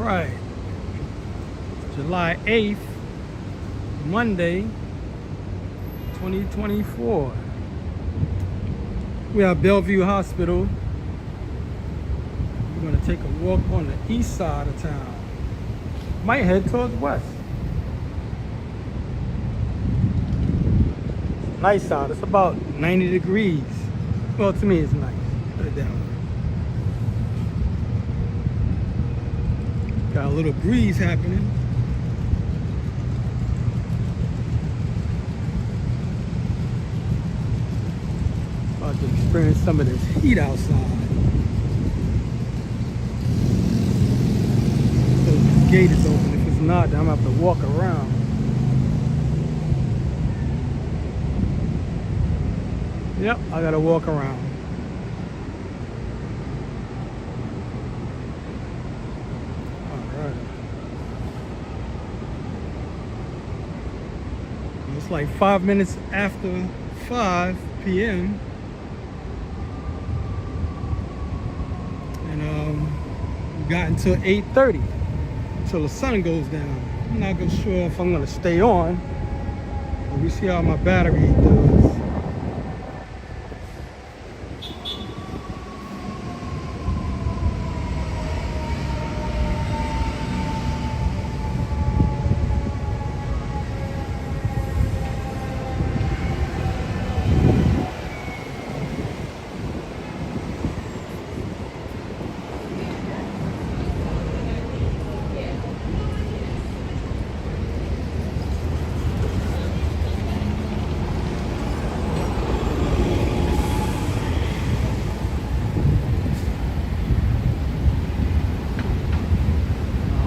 right. July 8th, Monday, 2024. We are at Bellevue Hospital. We're going to take a walk on the east side of town. Might head towards west. Nice out. It's about 90 degrees. Well, to me, it's nice. Put it down. Got a little breeze happening. About to experience some of this heat outside. So the gate is open. If it's not, then I'm gonna have to walk around. Yep, I gotta walk around. Alright. It's like 5 minutes after 5 p.m. And we got until 8:30 until the sun goes down. I'm not sure if I'm gonna stay on, but we see how my battery does.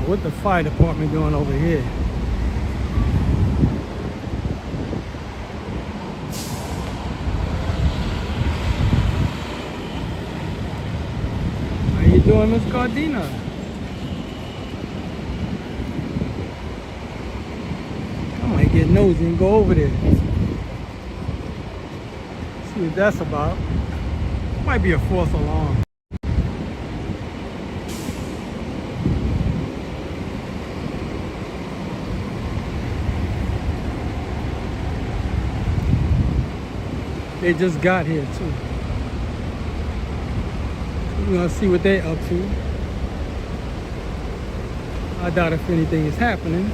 What the fire department doing over here? How you doing, Miss Gardina? I might get nosy and go over there. See what that's about. Might be a false alarm. They just got here too. We're gonna see what they're up to. I doubt if anything is happening.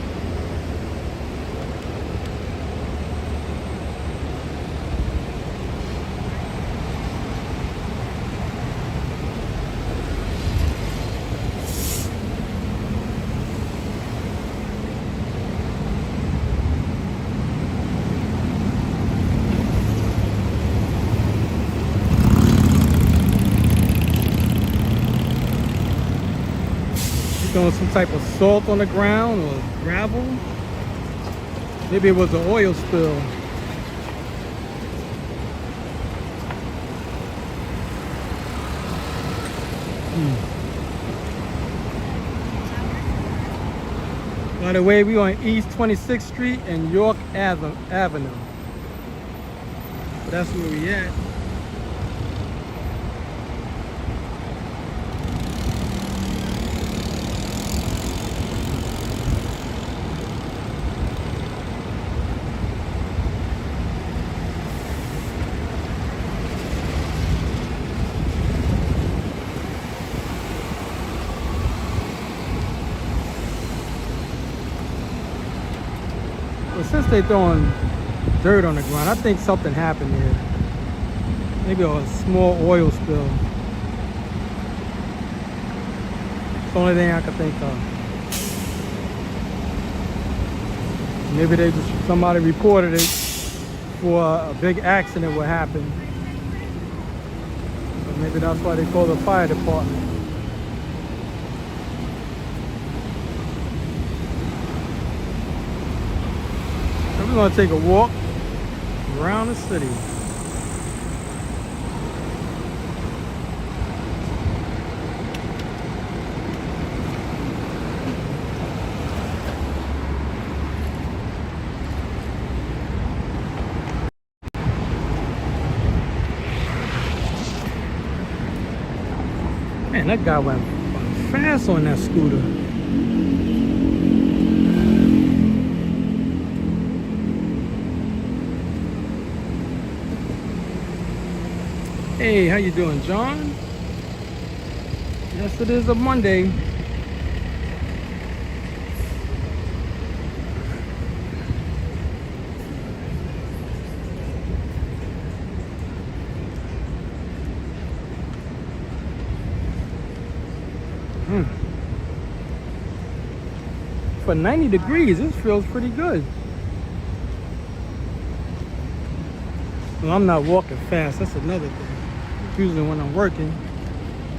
Throwing some type of salt on the ground or gravel. Maybe it was an oil spill. By the way, we on East 26th Street and York Avenue. So that's where we at. Since they're throwing dirt on the ground, I think something happened here. Maybe a small oil spill. It's the only thing I can think of. Maybe they just, somebody reported it for a big accident would happen. So maybe that's why they call the fire department. We're going to take a walk around the city. Man, that guy went fast on that scooter. Hey, how you doing, John? Yes, it is a Monday. For 90 degrees, this feels pretty good. Well, I'm not walking fast. That's another thing. Usually when I'm working,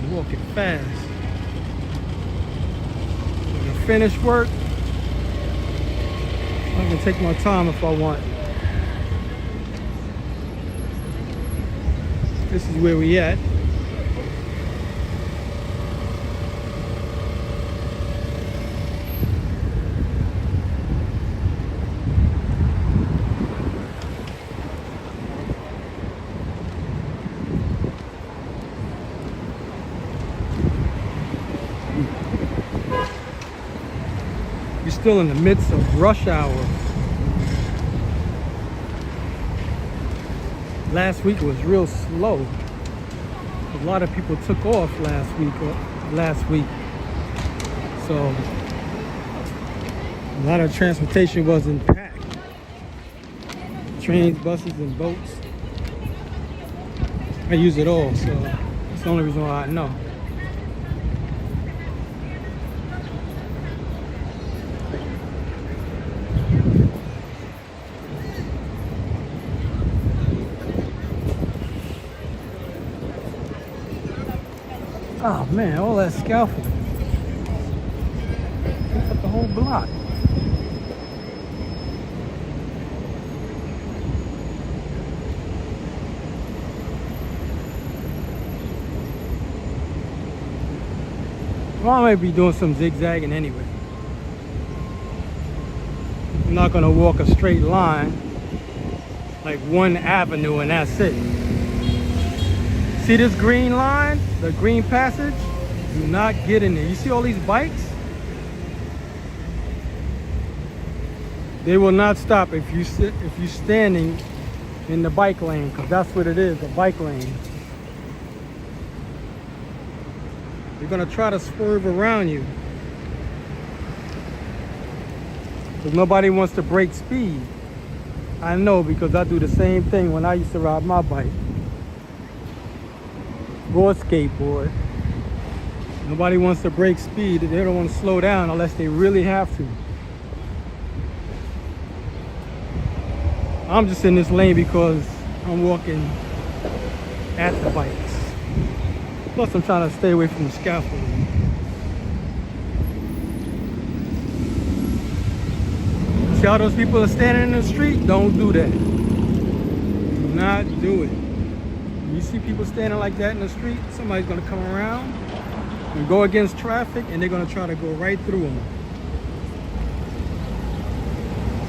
I'm walking fast. When I finish work, I can take my time if I want. This is where we at. We're still in the midst of rush hour. Last week was real slow. A lot of people took off last week. So a lot of transportation wasn't packed. Trains, buses, and boats. I use it all, so that's the only reason why I know. Oh man, all that scaffolding. Took up the whole block. Well, I might be doing some zigzagging anyway. I'm not gonna walk a straight line, like one avenue and that's it. See this green line, the green passage? Do not get in there. You see all these bikes? They will not stop if you're standing in the bike lane, because that's what it is, a bike lane. They're gonna try to swerve around you, because nobody wants to break speed. I know, because I do the same thing when I used to ride my bike. Or skateboard. Nobody wants to break speed. They don't want to slow down unless they really have to. I'm just in this lane because I'm walking at the bikes. Plus I'm trying to stay away from the scaffolding. See how those people are standing in the street? Don't do that. Do not do it. You see people standing like that in the street, somebody's gonna come around and go against traffic, and they're gonna try to go right through them.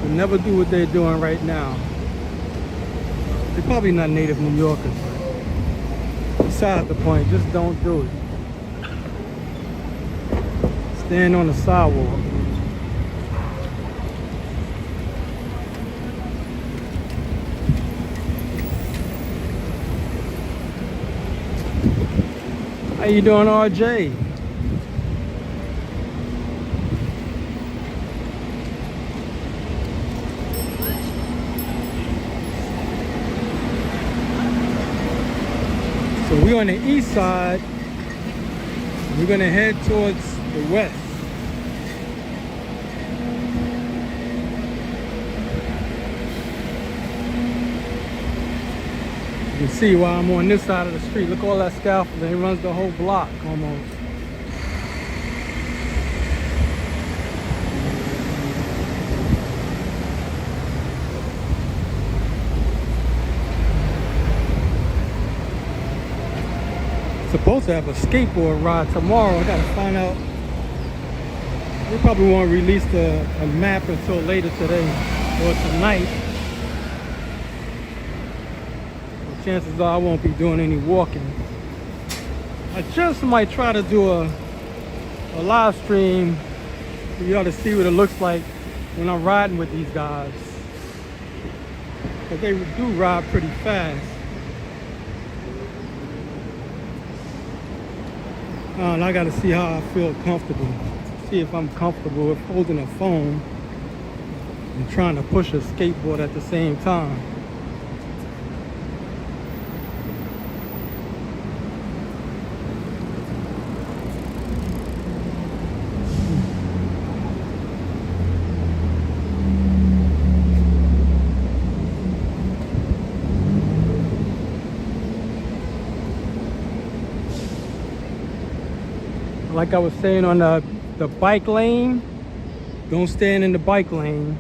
So never do what they're doing right now. They're probably not native New Yorkers, but beside the point, just don't do it. Stand on the sidewalk. How you doing, RJ? So we're on the east side. We're gonna head towards the west. You can see while I'm on this side of the street. Look at all that scaffolding. It runs the whole block almost. Supposed to have a skateboard ride tomorrow. I gotta find out. They probably won't release a map until later today or tonight. Chances are I won't be doing any walking. I just might try to do a live stream for y'all to see what it looks like when I'm riding with these guys. Because they do ride pretty fast. And I gotta see how I feel comfortable. See if I'm comfortable with holding a phone and trying to push a skateboard at the same time. Like I was saying on the bike lane, don't stand in the bike lane.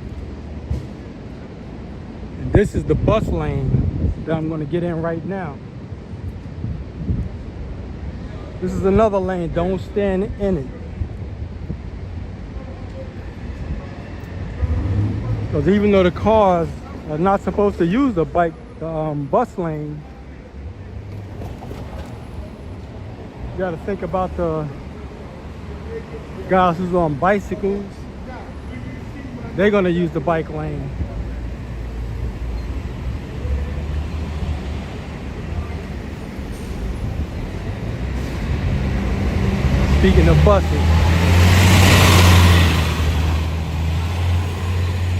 And this is the bus lane that I'm gonna get in right now. This is another lane, don't stand in it. Because even though the cars are not supposed to use the bus lane, you gotta think about the guys who's on bicycles. They're gonna use the bike lane. Speaking of buses,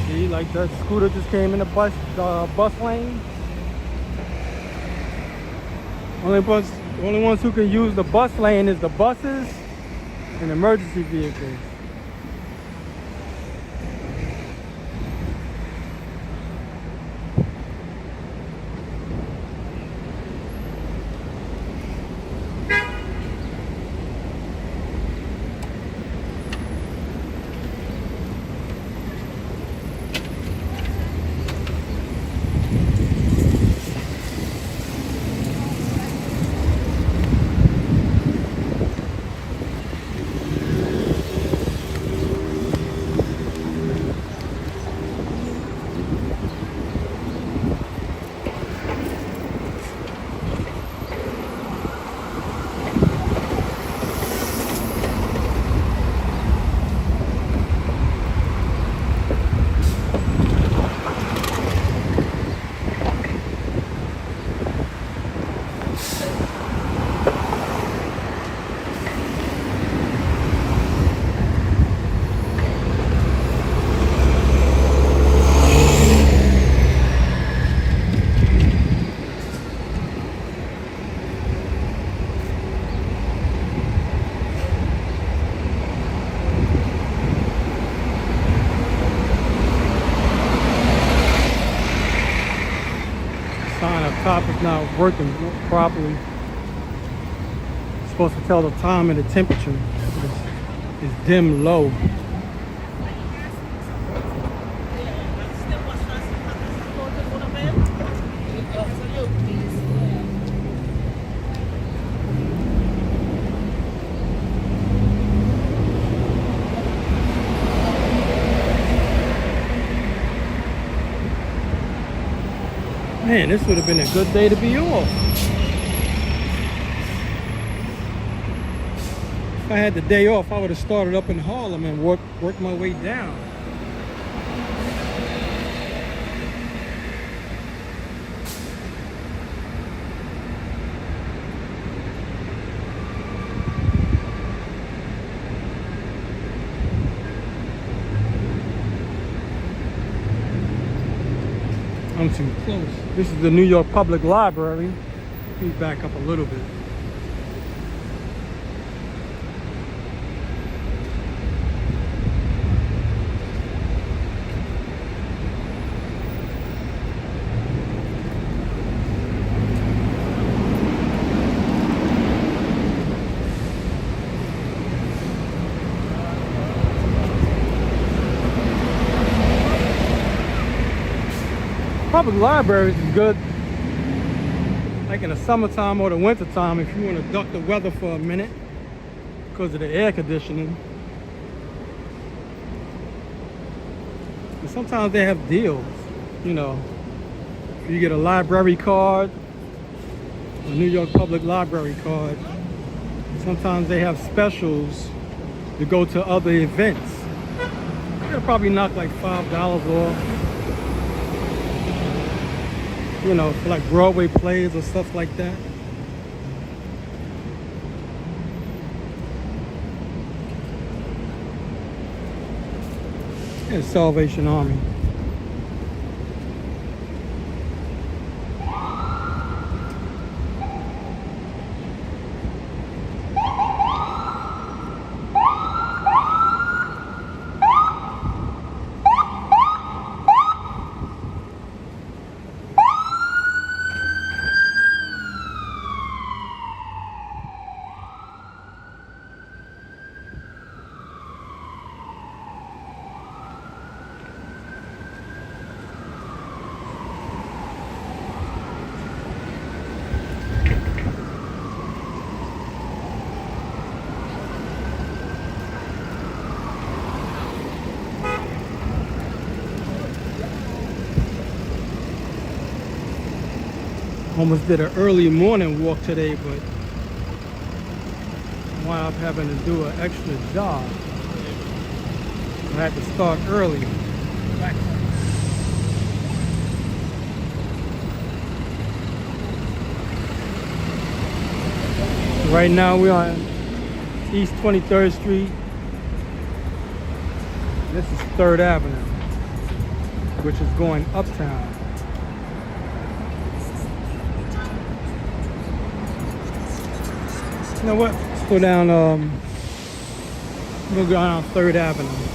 see, like that scooter just came in the bus lane. Only ones who can use the bus lane is the buses and emergency vehicles. Sign up top is not working properly. It's supposed to tell the time and the temperature. It's dim low. Man, this would have been a good day to be off. If I had the day off, I would have started up in Harlem and worked my way down. I'm too close. This is the New York Public Library. Let me back up a little bit. Public libraries is good, like in the summertime or the wintertime, if you want to duck the weather for a minute because of the air conditioning. And sometimes they have deals, you know. If you get a library card, a New York Public Library card, sometimes they have specials to go to other events. They'll probably knock like $5 off. You know, for like Broadway plays or stuff like that. It's Salvation Army. Almost did an early morning walk today, but wound up having to do an extra job. I had to start early. Right now we're on East 23rd Street. This is 3rd Avenue, which is going uptown. You know what? Let's go down, we'll go down 3rd Avenue.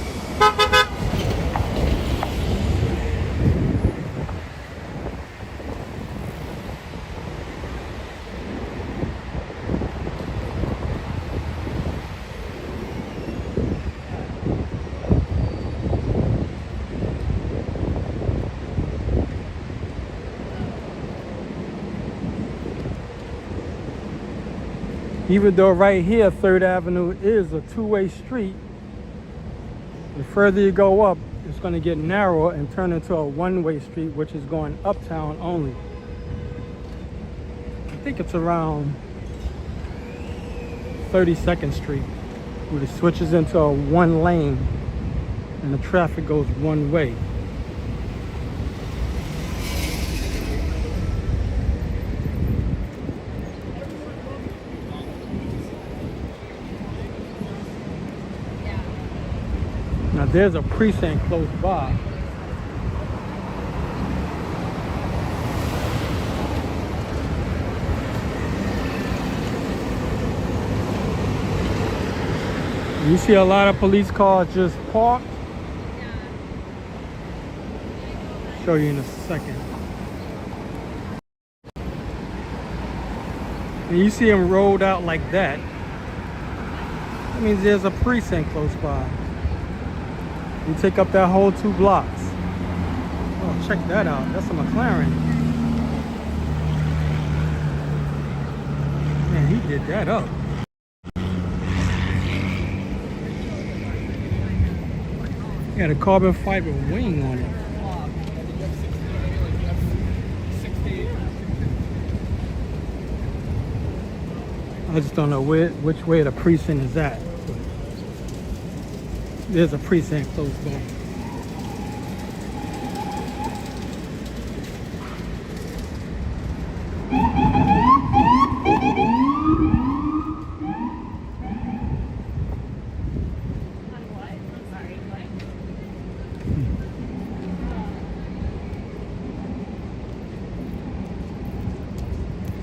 Even though right here, 3rd Avenue is a two-way street, the further you go up, it's going to get narrower and turn into a one-way street, which is going uptown only. I think it's around 32nd Street, where it switches into a one lane and the traffic goes one way. Now there's a precinct close by. You see a lot of police cars just parked. Show you in a second. And you see them rolled out like that. That means there's a precinct close by. You take up that whole 2 blocks. Oh, check that out. That's a McLaren. Man, he did that up. He had a carbon fiber wing on it. I just don't know which way the precinct is at. There's a precinct close by.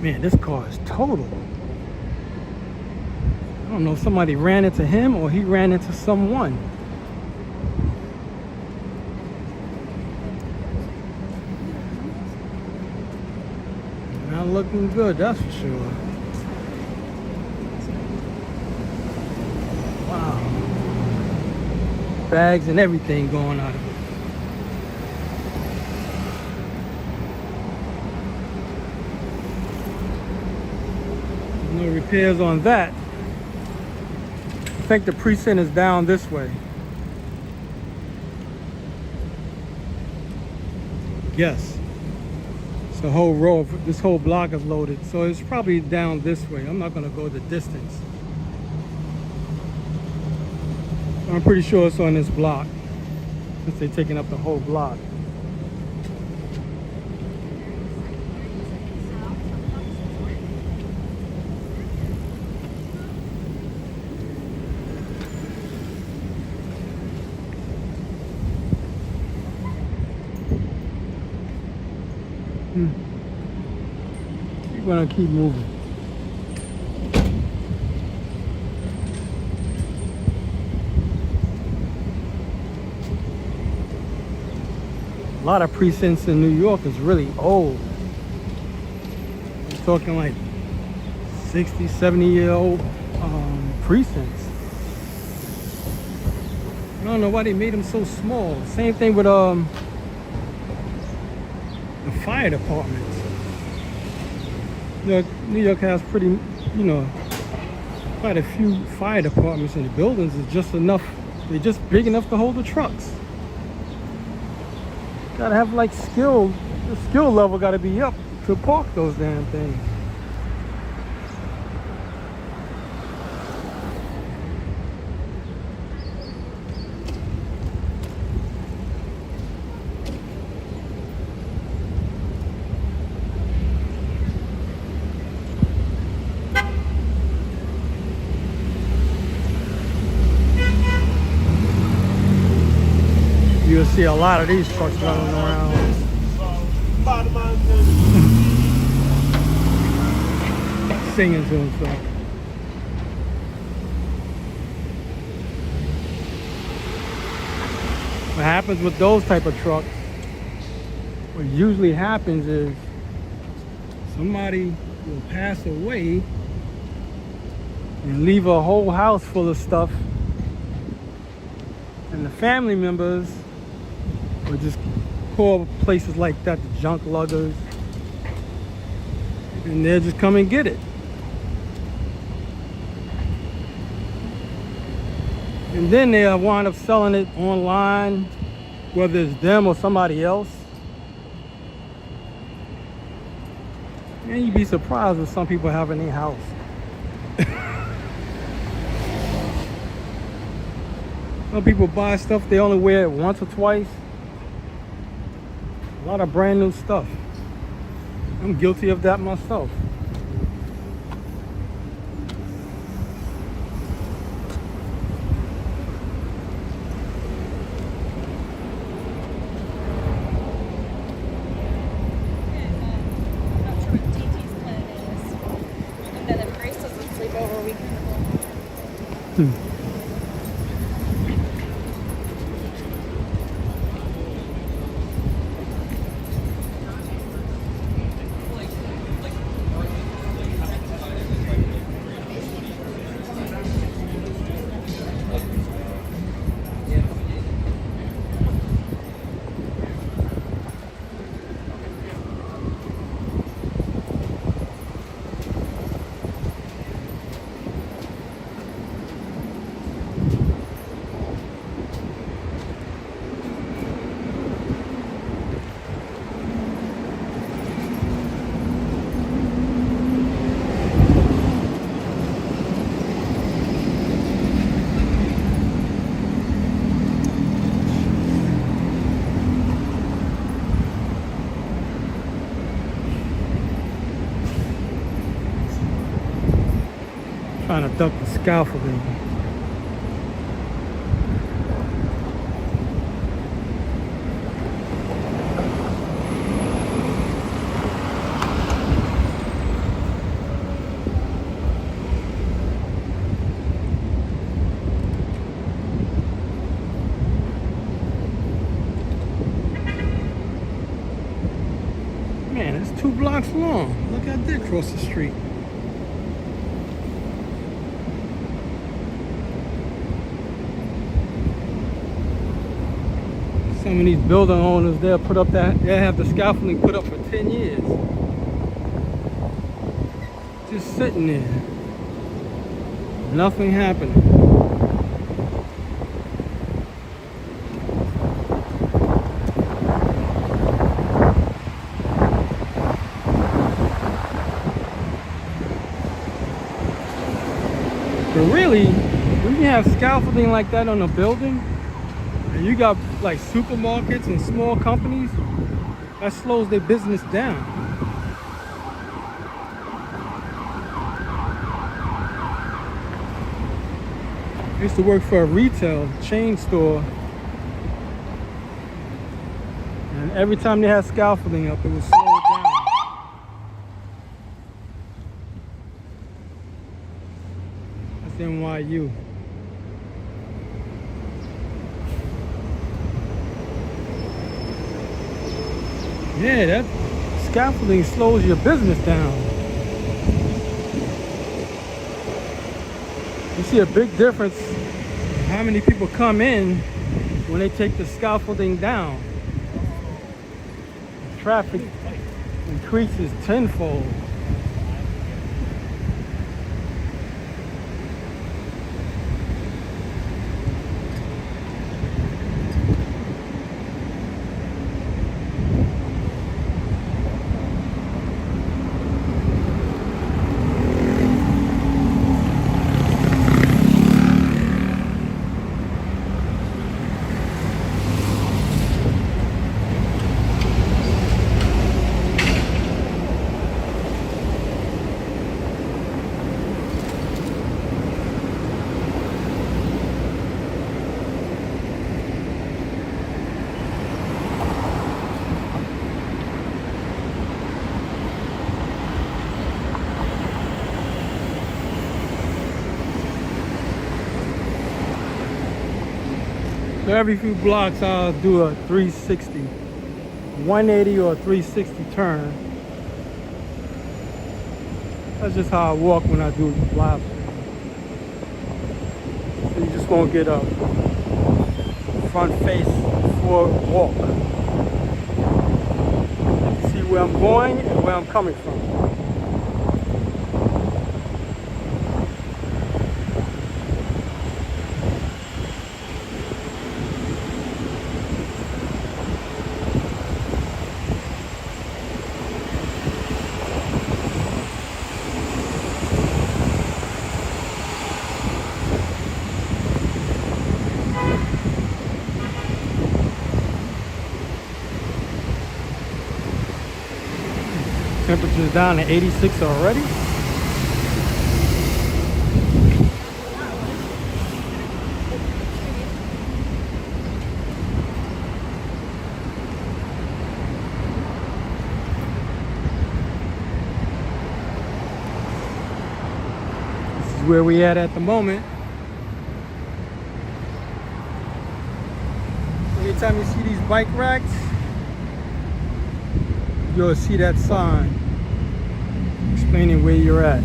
Man, this car is total. I don't know if somebody ran into him or he ran into someone. Not looking good, that's for sure. Wow. Bags and everything going out of it. No repairs on that. I think the precinct is down this way. Yes. So the whole row of this whole block is loaded. So it's probably down this way. I'm not gonna go the distance. I'm pretty sure it's on this block, since they're taking up the whole block. gonna keep moving. A lot of precincts in New York is really old. We're talking like 60, 70-year-old precincts. I don't know why they made them so small. Same thing with the fire departments. New York has pretty, quite a few fire departments, and the buildings is just enough. They're just big enough to hold the trucks. Gotta have like skill. The skill level gotta be up to park those damn things. You'll see a lot of these trucks running around. Singing to himself. What happens with those type of trucks, what usually happens is somebody will pass away and leave a whole house full of stuff, and the family members or just call places like that the junk luggers, and they'll just come and get it. And then they'll wind up selling it online, whether it's them or somebody else. And you'd be surprised what some people have in their house. Some people buy stuff, they only wear it once or twice. A lot of brand new stuff. I'm guilty of that myself. Not sure what TT's plan is. I know that Grace doesn't sleep over weekend. Trying to duck the scaffolding. Man, it's 2 blocks long. Look, I did cross the street. Some of these building owners, they'll have the scaffolding put up for 10 years. Just sitting there. Nothing happening. But really, when you have scaffolding like that on a building, and you got like supermarkets and small companies, that slows their business down. I used to work for a retail chain store, and every time they had scaffolding up, it would slow it down. It's NYU. Yeah, that scaffolding slows your business down. You see a big difference in how many people come in when they take the scaffolding down. The traffic increases tenfold. So every few blocks I'll do a 360, 180 or a 360 turn. That's just how I walk when I do live. So you just won't get a front face forward walk. See where I'm going and where I'm coming from. Temperature's down to 86 already. This is where we at the moment. Anytime you see these bike racks, you'll see that sign explaining where you're at.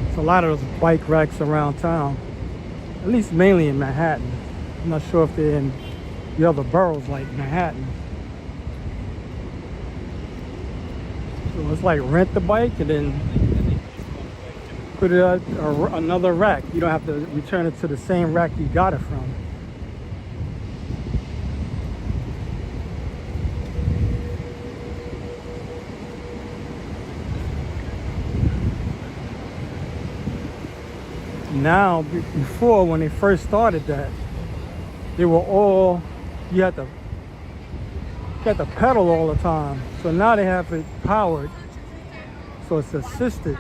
There's a lot of those bike racks around town, at least mainly in Manhattan. I'm not sure if they're in the other boroughs like Manhattan. So it's like rent the bike and then put it at another rack. You don't have to return it to the same rack you got it from. Now, before when they first started that, they were all, you had to pedal all the time. So now they have it powered, so it's assisted.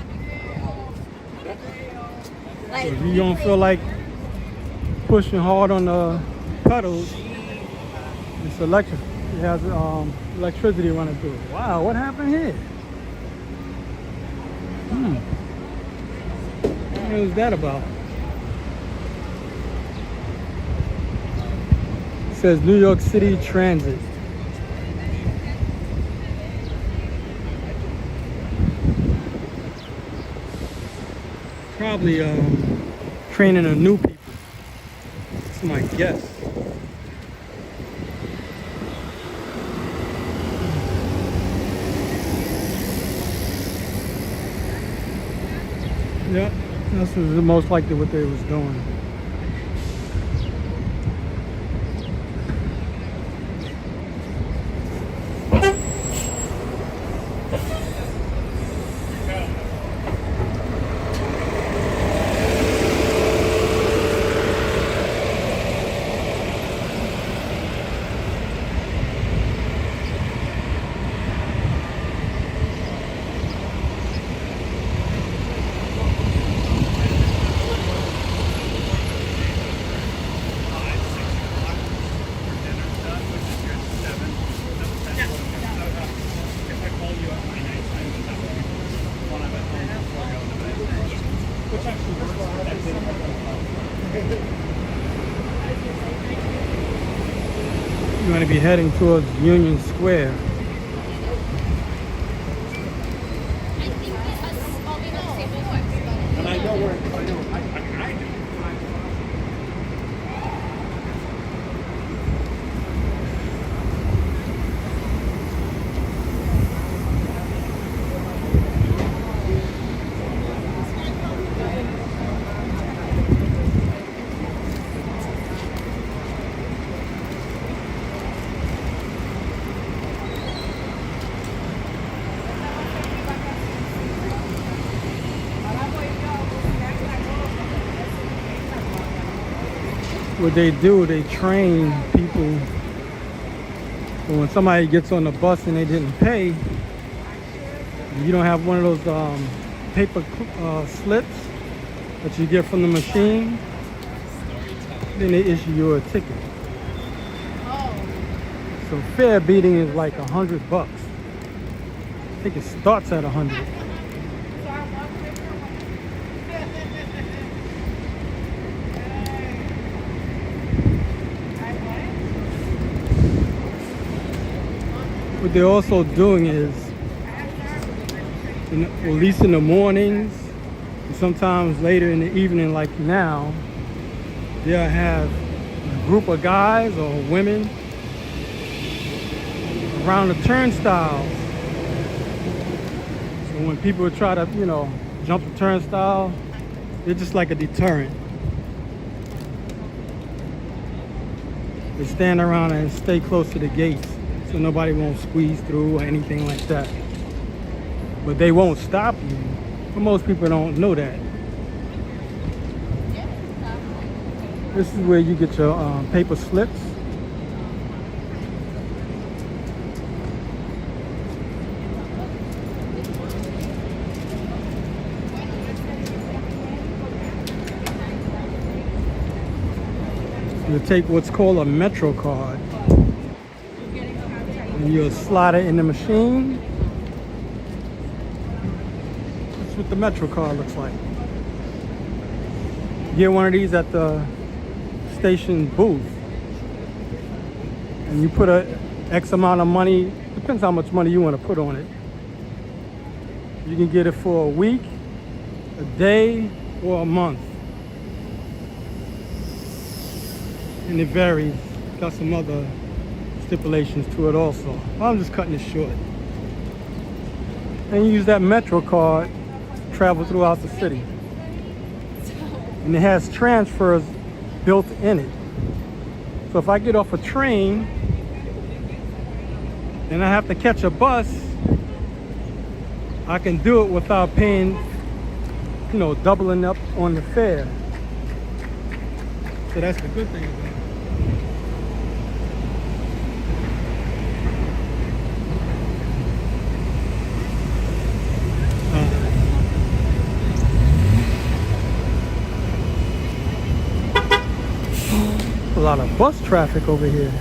So if you don't feel like pushing hard on the pedals, it's electric. It has electricity running through it. Wow, what happened here? What was that about? It says New York City Transit. Probably training a new people. That's my guess. Yep, this is most likely what they was doing. You're going to be heading towards Union Square. And I know where I do. What they do, they train people. But when somebody gets on the bus and they didn't pay, you don't have one of those paper slips that you get from the machine, then they issue you a ticket. So fare beating is like $100. I think it starts at 100. What they're also doing is, at least in the mornings, and sometimes later in the evening like now, they'll have a group of guys or women around the turnstiles. So when people try to, jump the turnstile, they're just like a deterrent. They stand around and stay close to the gates, so nobody won't squeeze through or anything like that. But they won't stop you. But most people don't know that. This is where you get your paper slips. You take what's called a Metro card. And you'll slide it in the machine. That's what the Metro card looks like. You get one of these at the station booth. And you put a X amount of money, depends how much money you want to put on it. You can get it for a week, a day, or a month. And it varies. Got some other stipulations to it also. I'm just cutting it short. And you use that Metro card to travel throughout the city. And it has transfers built in it. So if I get off a train and I have to catch a bus, I can do it without paying, doubling up on the fare. So that's the good thing about it. A lot of bus traffic over here.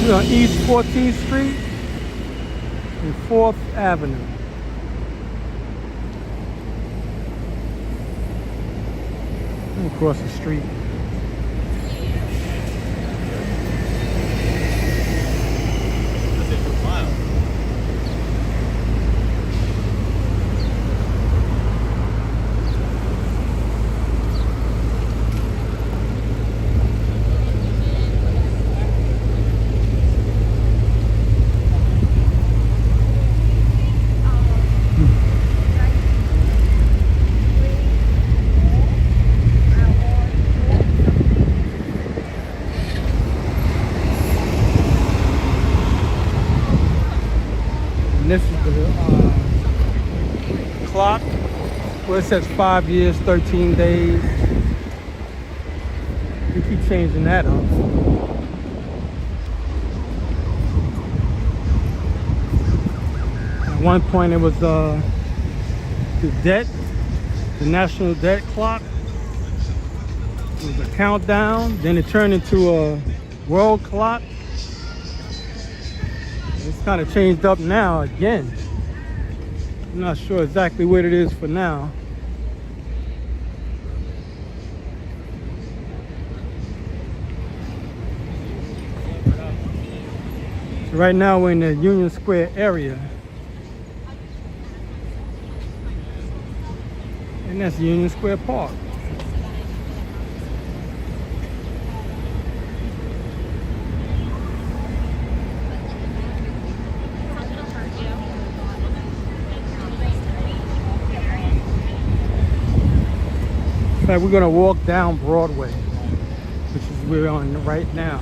We're on East 14th Street and 4th Avenue. Across the street. And this is the clock where it says 5 years, 13 days. You keep changing that up. At one point it was the debt, the national debt clock. It was a countdown. Then it turned into a world clock. It's kind of changed up now again. I'm not sure exactly what it is for now. Right now we're in the Union Square area. And that's Union Square Park. In fact, we're gonna walk down Broadway, which is where we're on right now.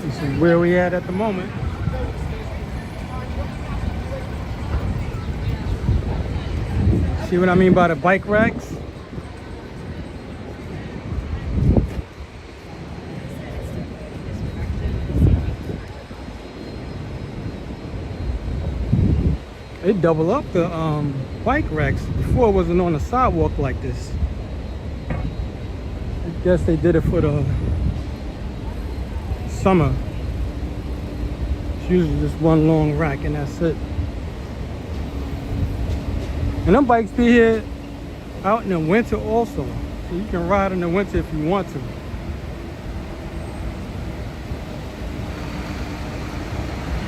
This is where we at the moment. See what I mean by the bike racks? They double up the bike racks. Before it wasn't on the sidewalk like this. I guess they did it for the summer. It's usually just one long rack and that's it. And them bikes be here out in the winter also. So you can ride in the winter if you want to.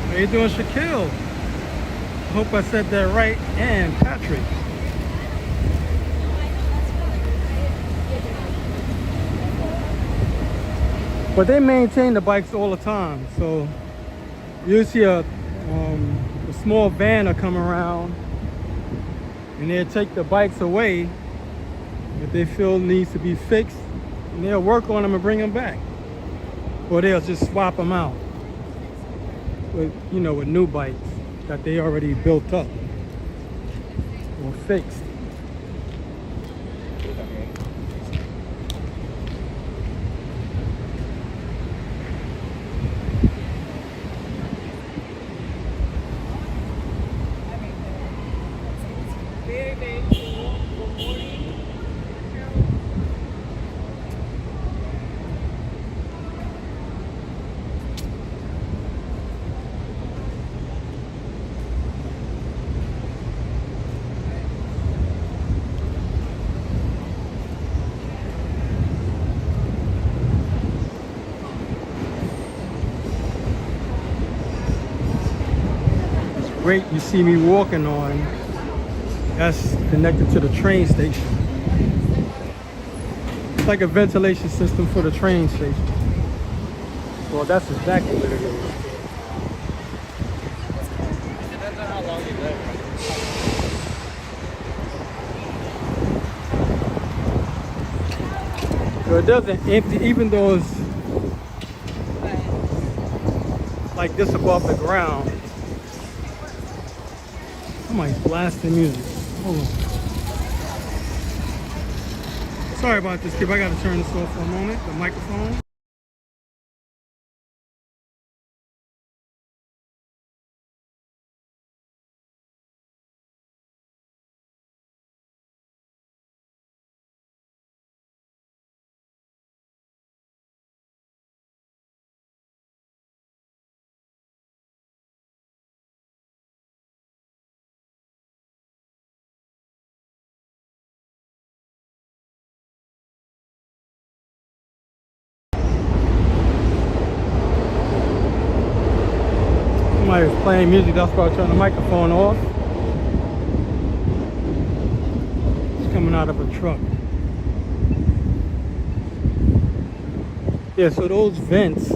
How you doing, Shaquille? Hope I said that right. And Patrick. But they maintain the bikes all the time. So you see a small van will come around and they'll take the bikes away if they feel needs to be fixed, and they'll work on them and bring them back. Or they'll just swap them out with, you know, with new bikes that they already built up or fixed. Very, very cool. Good morning. Great, you see me walking on, that's connected to the train station. It's like a ventilation system for the train station. Well, that's exactly what it is. Depends on how long you live. So it doesn't empty, even though it's like this above the ground. Somebody's blasting music. Hold on. Sorry about this, kid. I gotta turn this off for a moment. The microphone. Somebody was playing music, that's why I turned the microphone off. It's coming out of a truck. Yeah, so those vents,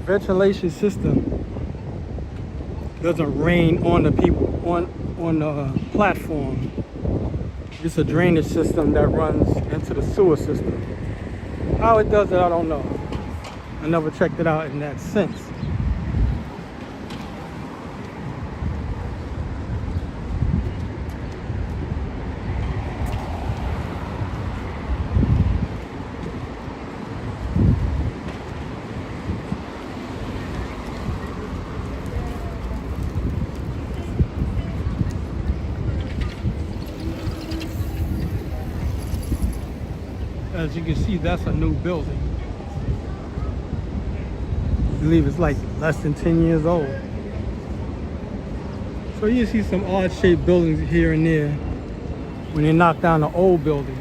ventilation system, doesn't rain on the people, on the platform. It's a drainage system that runs into the sewer system. How it does it, I don't know. I never checked it out in that sense. As you can see, that's a new building. I believe it's like less than 10 years old. So you see some odd shaped buildings here and there when they knock down the old building.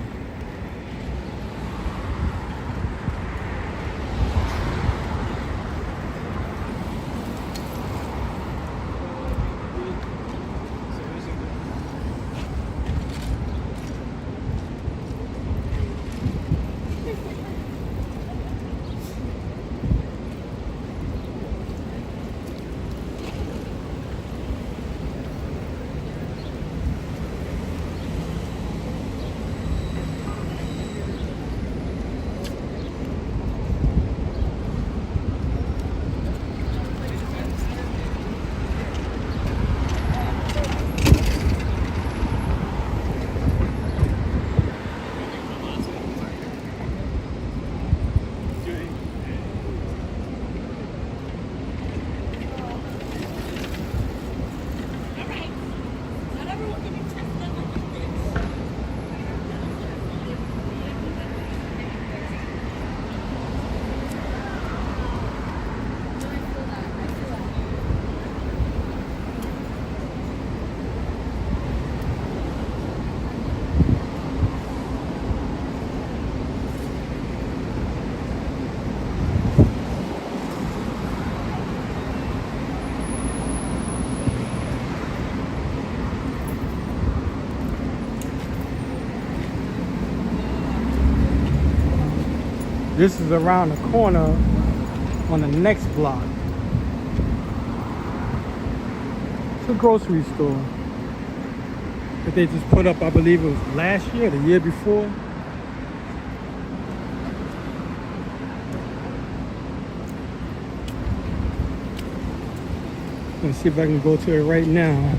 This is around the corner on the next block. It's a grocery store that they just put up, I believe it was last year, the year before. Let's see if I can go to it right now.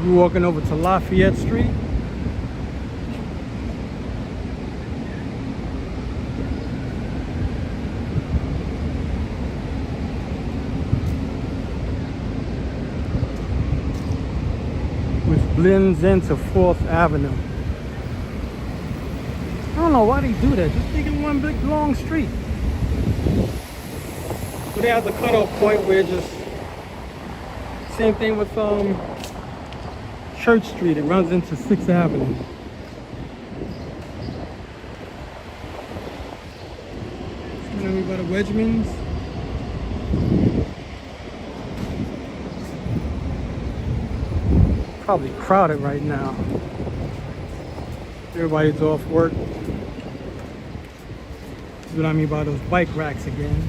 We're walking over to Lafayette Street. Which blends into 4th Avenue. I don't know why they do that. Just make it one big long street. But they have the cutoff point where just same thing with Church Street, it runs into 6th Avenue. You know about the Wedgemans? Probably crowded right now. Everybody's off work. That's what I mean by those bike racks again.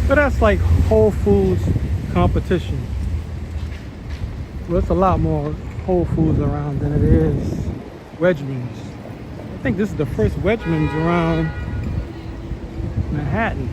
But that's like Whole Foods competition. Well, it's a lot more Whole Foods around than it is Wedgemans. I think this is the first Wedgemans around Manhattan.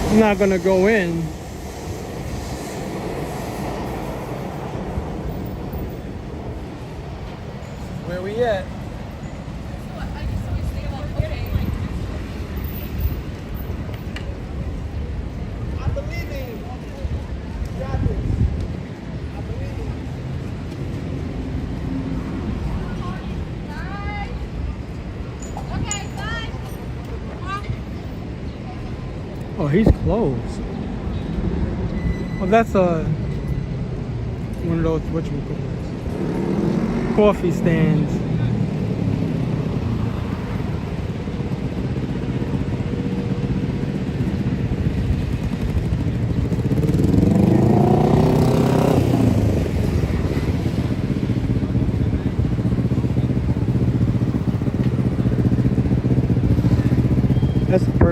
I'm not gonna go in. Where we at? I believe in rappers. I believe in. Okay, bye. Oh, he's closed. Well, that's one of those whatchamacallits, coffee stands.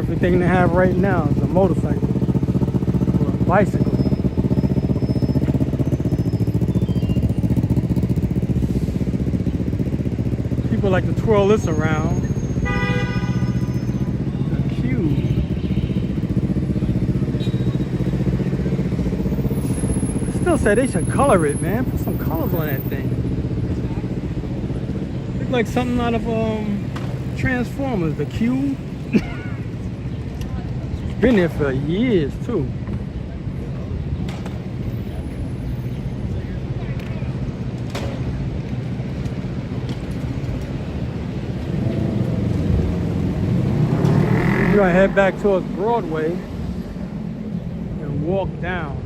perfect thing to have right now is a motorcycle or a bicycle. People like to twirl this around. The cube. Still say they should color it, man. Put some colors on that thing. Look like something out of Transformers, the cube. It's been there for years too. We're gonna head back towards Broadway and walk down.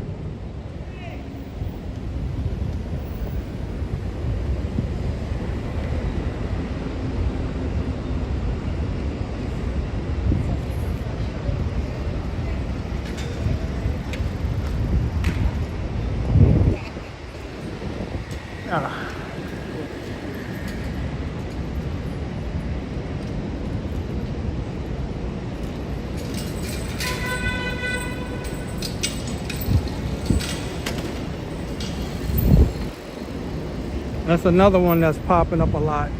That's another one that's popping up a lot.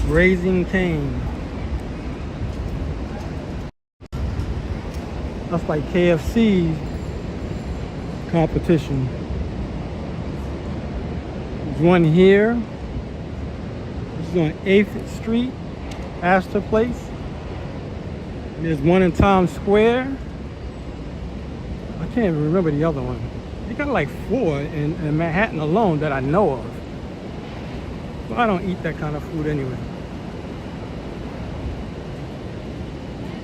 Raising Cane. That's like KFC competition. There's one here. This is on 8th Street, Astor Place. And there's one in Times Square. I can't even remember the other one. They got like 4 in Manhattan alone that I know of. But I don't eat that kind of food anyway.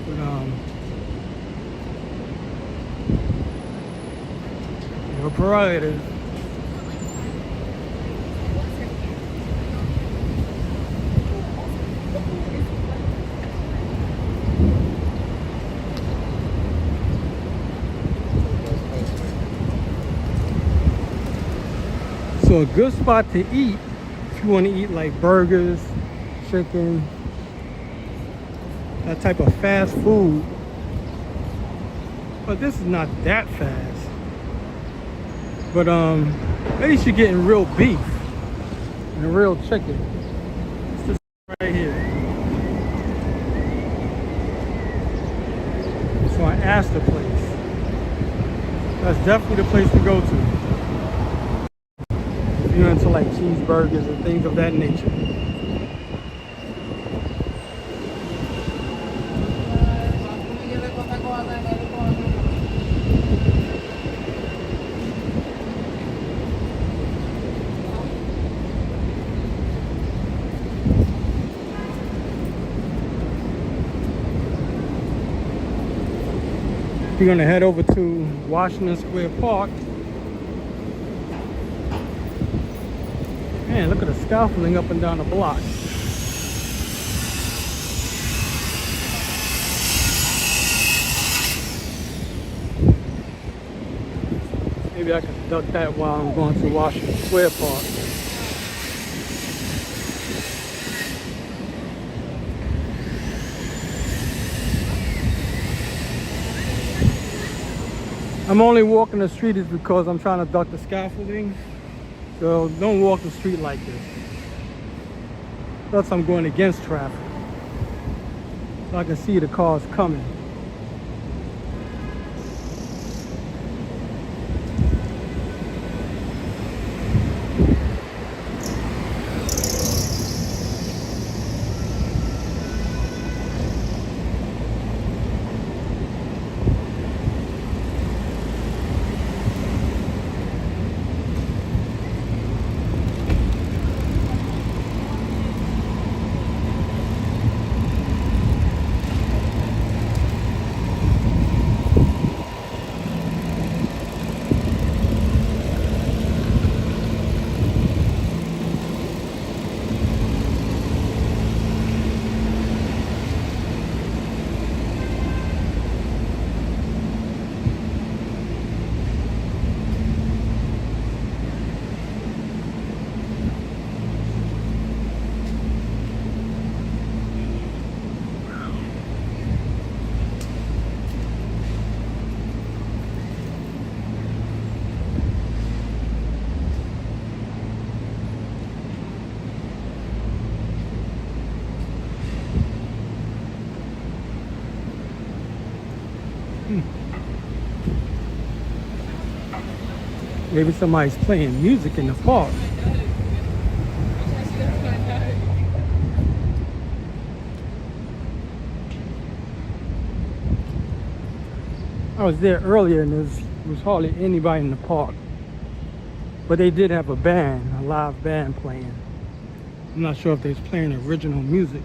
But your prerogative. So a good spot to eat if you want to eat like burgers, chicken, that type of fast food. But this is not that fast. But at least you're getting real beef and real chicken. It's this right here. So I asked the place. That's definitely the place to go to. You're into like cheeseburgers and things of that nature. We're gonna head over to Washington Square Park. Man, look at the scaffolding up and down the block. Maybe I can duck that while I'm going to Washington Square Park. I'm only walking the street is because I'm trying to duck the scaffolding. So don't walk the street like this. Plus I'm going against traffic. So I can see the cars coming. Maybe somebody's playing music in the park. I was there earlier and there was hardly anybody in the park. But they did have a band, a live band playing. I'm not sure if they was playing original music.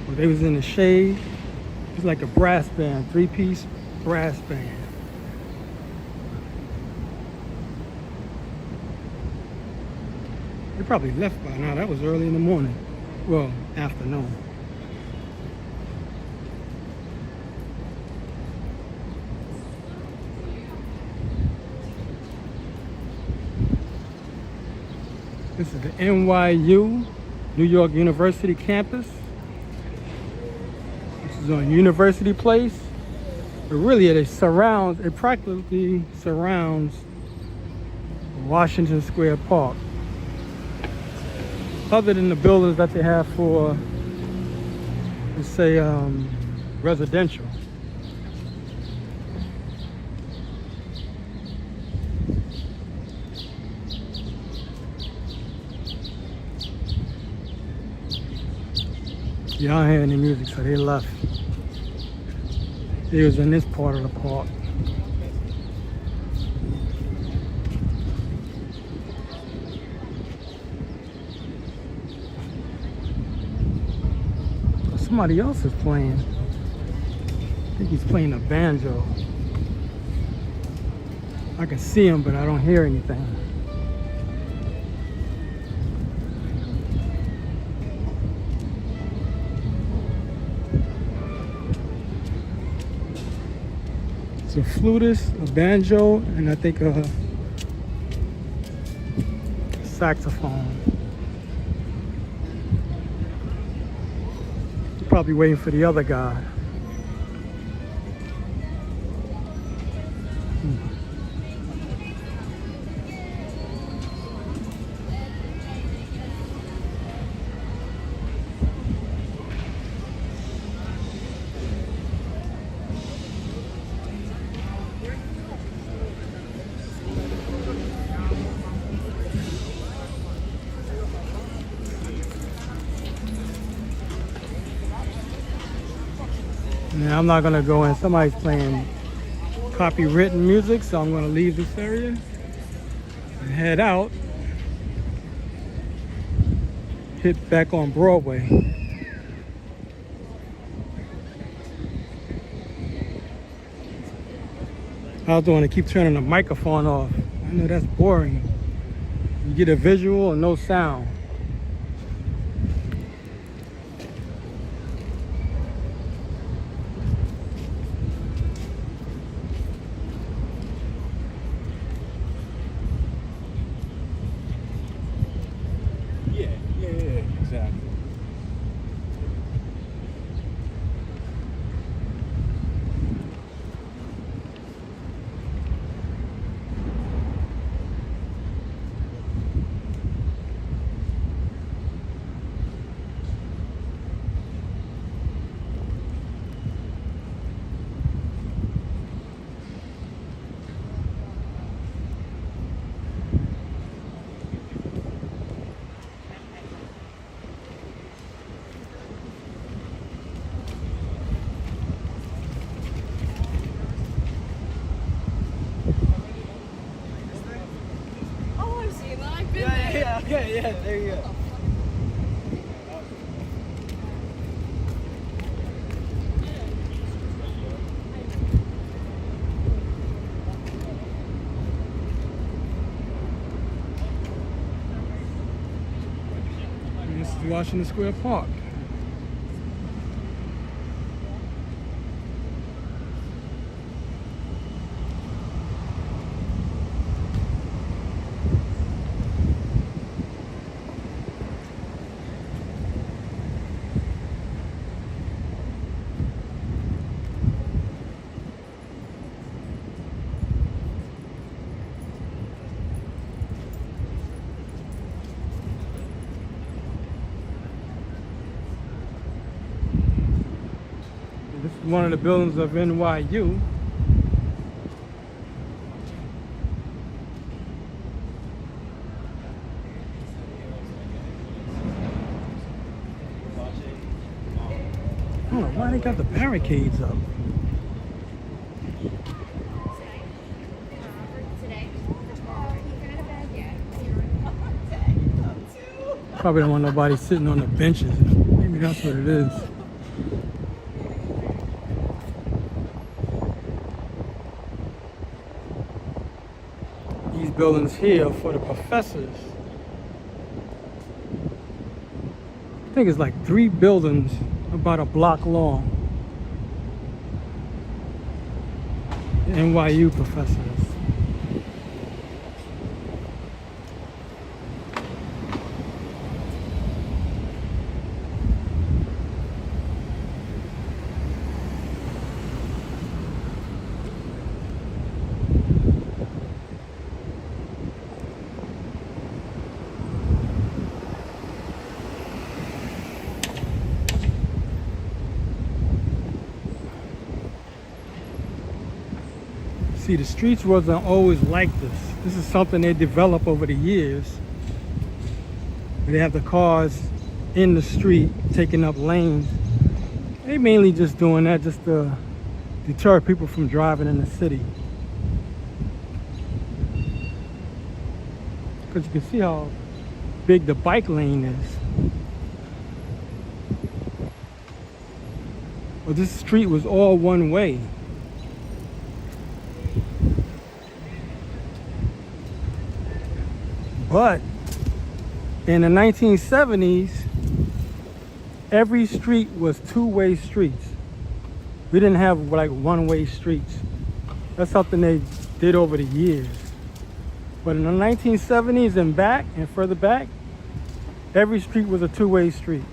But they was in the shade. It was like a brass band, 3-piece brass band. They probably left by now. That was early in the morning. Well, afternoon. This is the NYU, New York University campus. This is on University Place. But really it practically surrounds Washington Square Park. Other than the buildings that they have for, let's say, residential. Y'all hear any music, so they left. They was in this part of the park. Somebody else is playing. I think he's playing a banjo. I can see him, but I don't hear anything. It's a flutist, a banjo, and I think a saxophone. You're probably waiting for the other guy. Now I'm not gonna go in. Somebody's playing copywritten music, so I'm gonna leave this area and head out. Hit back on Broadway. I was doing to keep turning the microphone off. I know that's boring. You get a visual and no sound. Yeah, exactly. Oh, I've seen that. I've been there. Yeah, okay, yeah, there you go. And this is Washington Square Park. one of the buildings of NYU. I don't know why they got the barricades up. Probably don't want nobody sitting on the benches. Maybe that's what it is. These buildings here are for the professors. I think it's like 3 buildings about a block long. NYU professors. See, the streets wasn't always like this. This is something they developed over the years. They have the cars in the street taking up lanes. They mainly just doing that just to deter people from driving in the city. Because you can see how big the bike lane is. Well, this street was all one way. But in the 1970s, every street was 2-way streets. We didn't have like 1-way streets. That's something they did over the years. But in the 1970s and back and further back, every street was a 2-way street.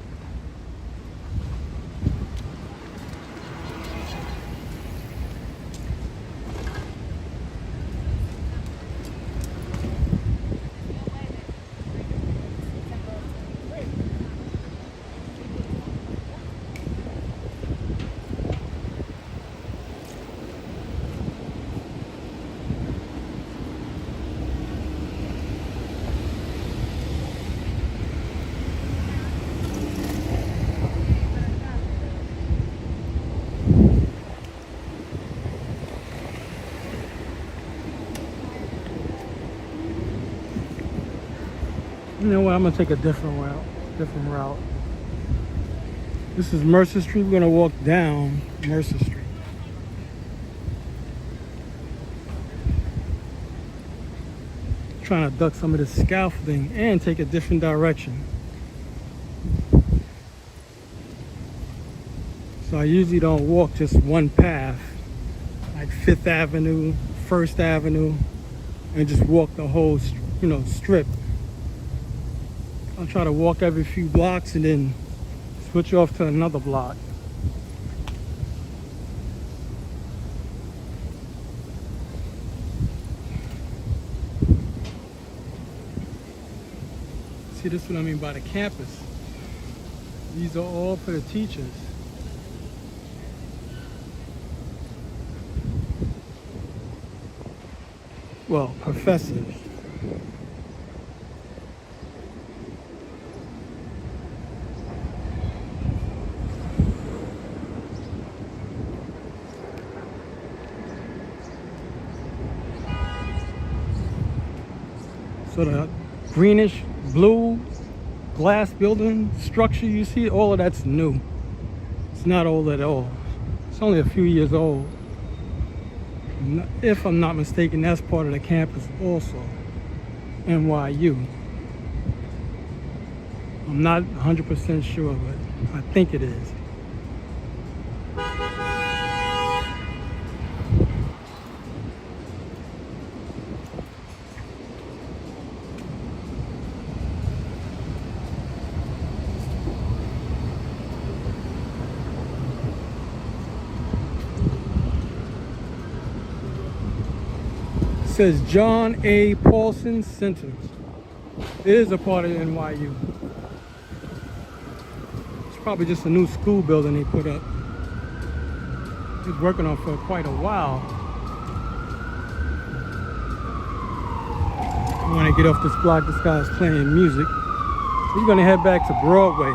You know what? I'm gonna take a different route. This is Mercer Street. We're gonna walk down Mercer Street. Trying to duck some of this scaffolding and take a different direction. So I usually don't walk just one path, like 5th Avenue, 1st Avenue, and just walk the whole, strip. I'll try to walk every few blocks and then switch off to another block. See, this is what I mean by the campus. These are all for the teachers. Well, professors. So the greenish blue glass building structure you see, all of that's new. It's not old at all. It's only a few years old. If I'm not mistaken, that's part of the campus also, NYU. I'm not 100% sure, but I think it is. It says John A. Paulson Center. It is a part of NYU. It's probably just a new school building they put up. was working on for quite a while. When I get off this block, this guy's playing music. We're gonna head back to Broadway.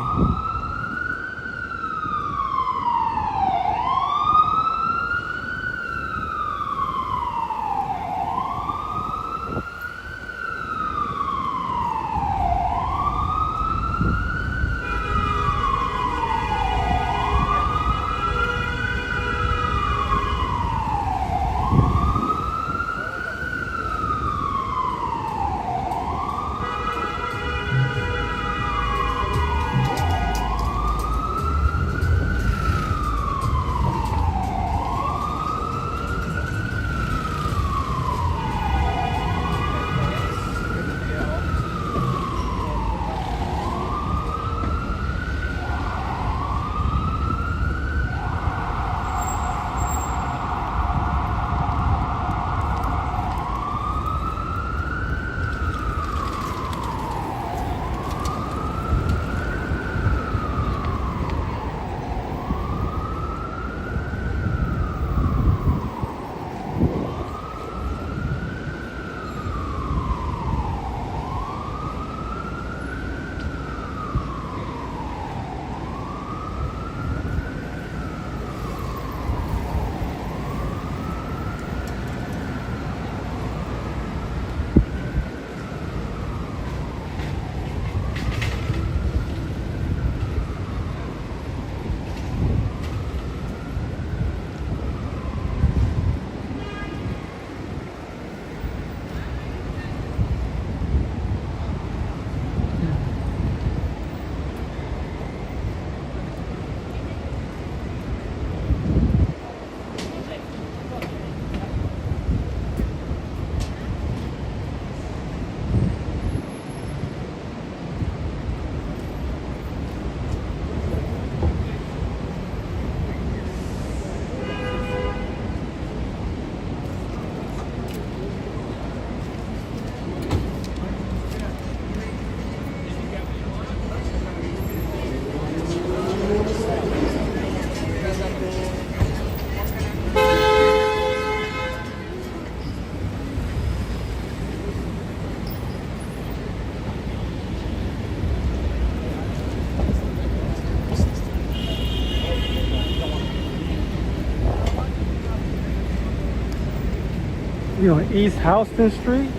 We're on East Houston Street.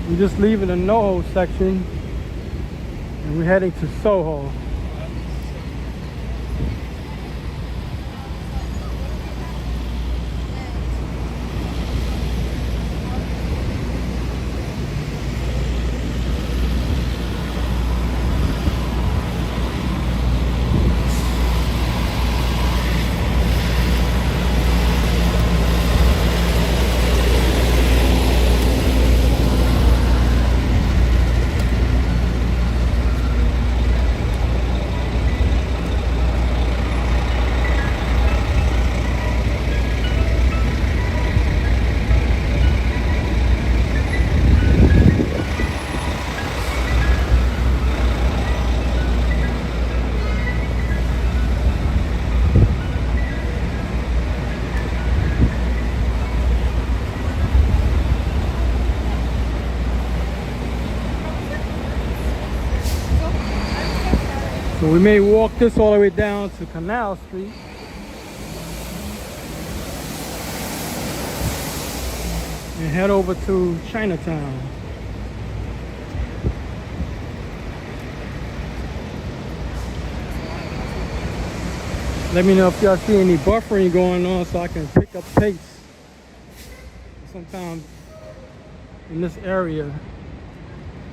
We're just leaving the NoHo section and we're heading to Soho. So we may walk this all the way down to Canal Street. And head over to Chinatown. Let me know if y'all see any buffering going on so I can pick up pace. Sometimes in this area,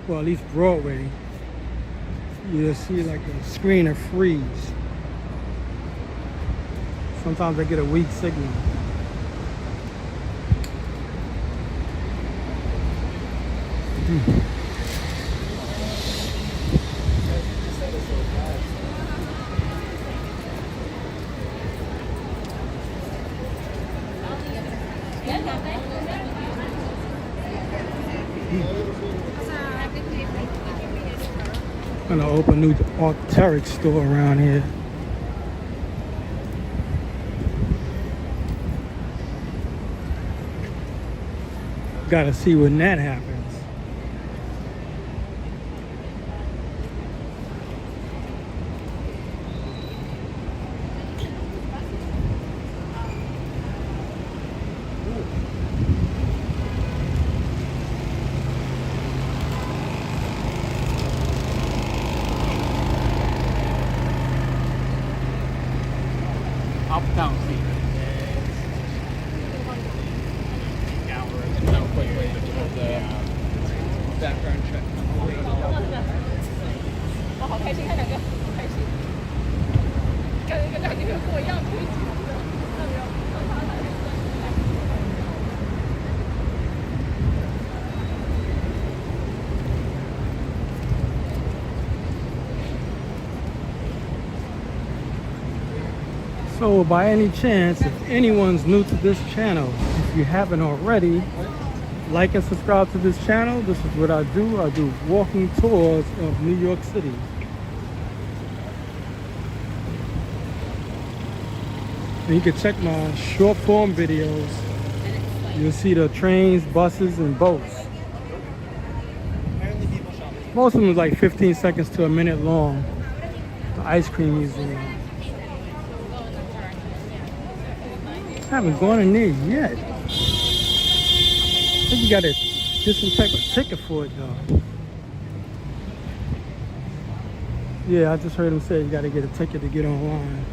well, at least Broadway, you'll see like a screen of freeze. Sometimes I get a weak signal. I'm gonna open a new Arc'teryx store around here. Gotta see when that happens. Uptown seat. No, wait, background check. 我好开心，看两个好开心，跟两个跟我一样推挤。So by any chance, if anyone's new to this channel, if you haven't already, like and subscribe to this channel. This is what I do. I do walking tours of New York City. And you can check my short form videos. You'll see the trains, buses, and boats. Most of them is like 15 seconds to a minute long. The ice cream museum. I haven't gone in there yet. I think you gotta get some type of ticket for it though. Yeah, I just heard him say you gotta get a ticket to get online.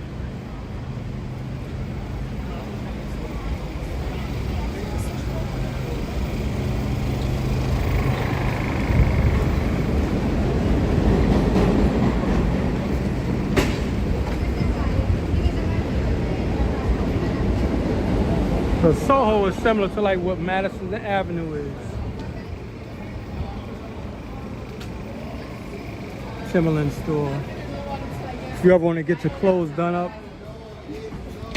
So Soho is similar to like what Madison Avenue is. Timberland store. If you ever want to get your clothes done up,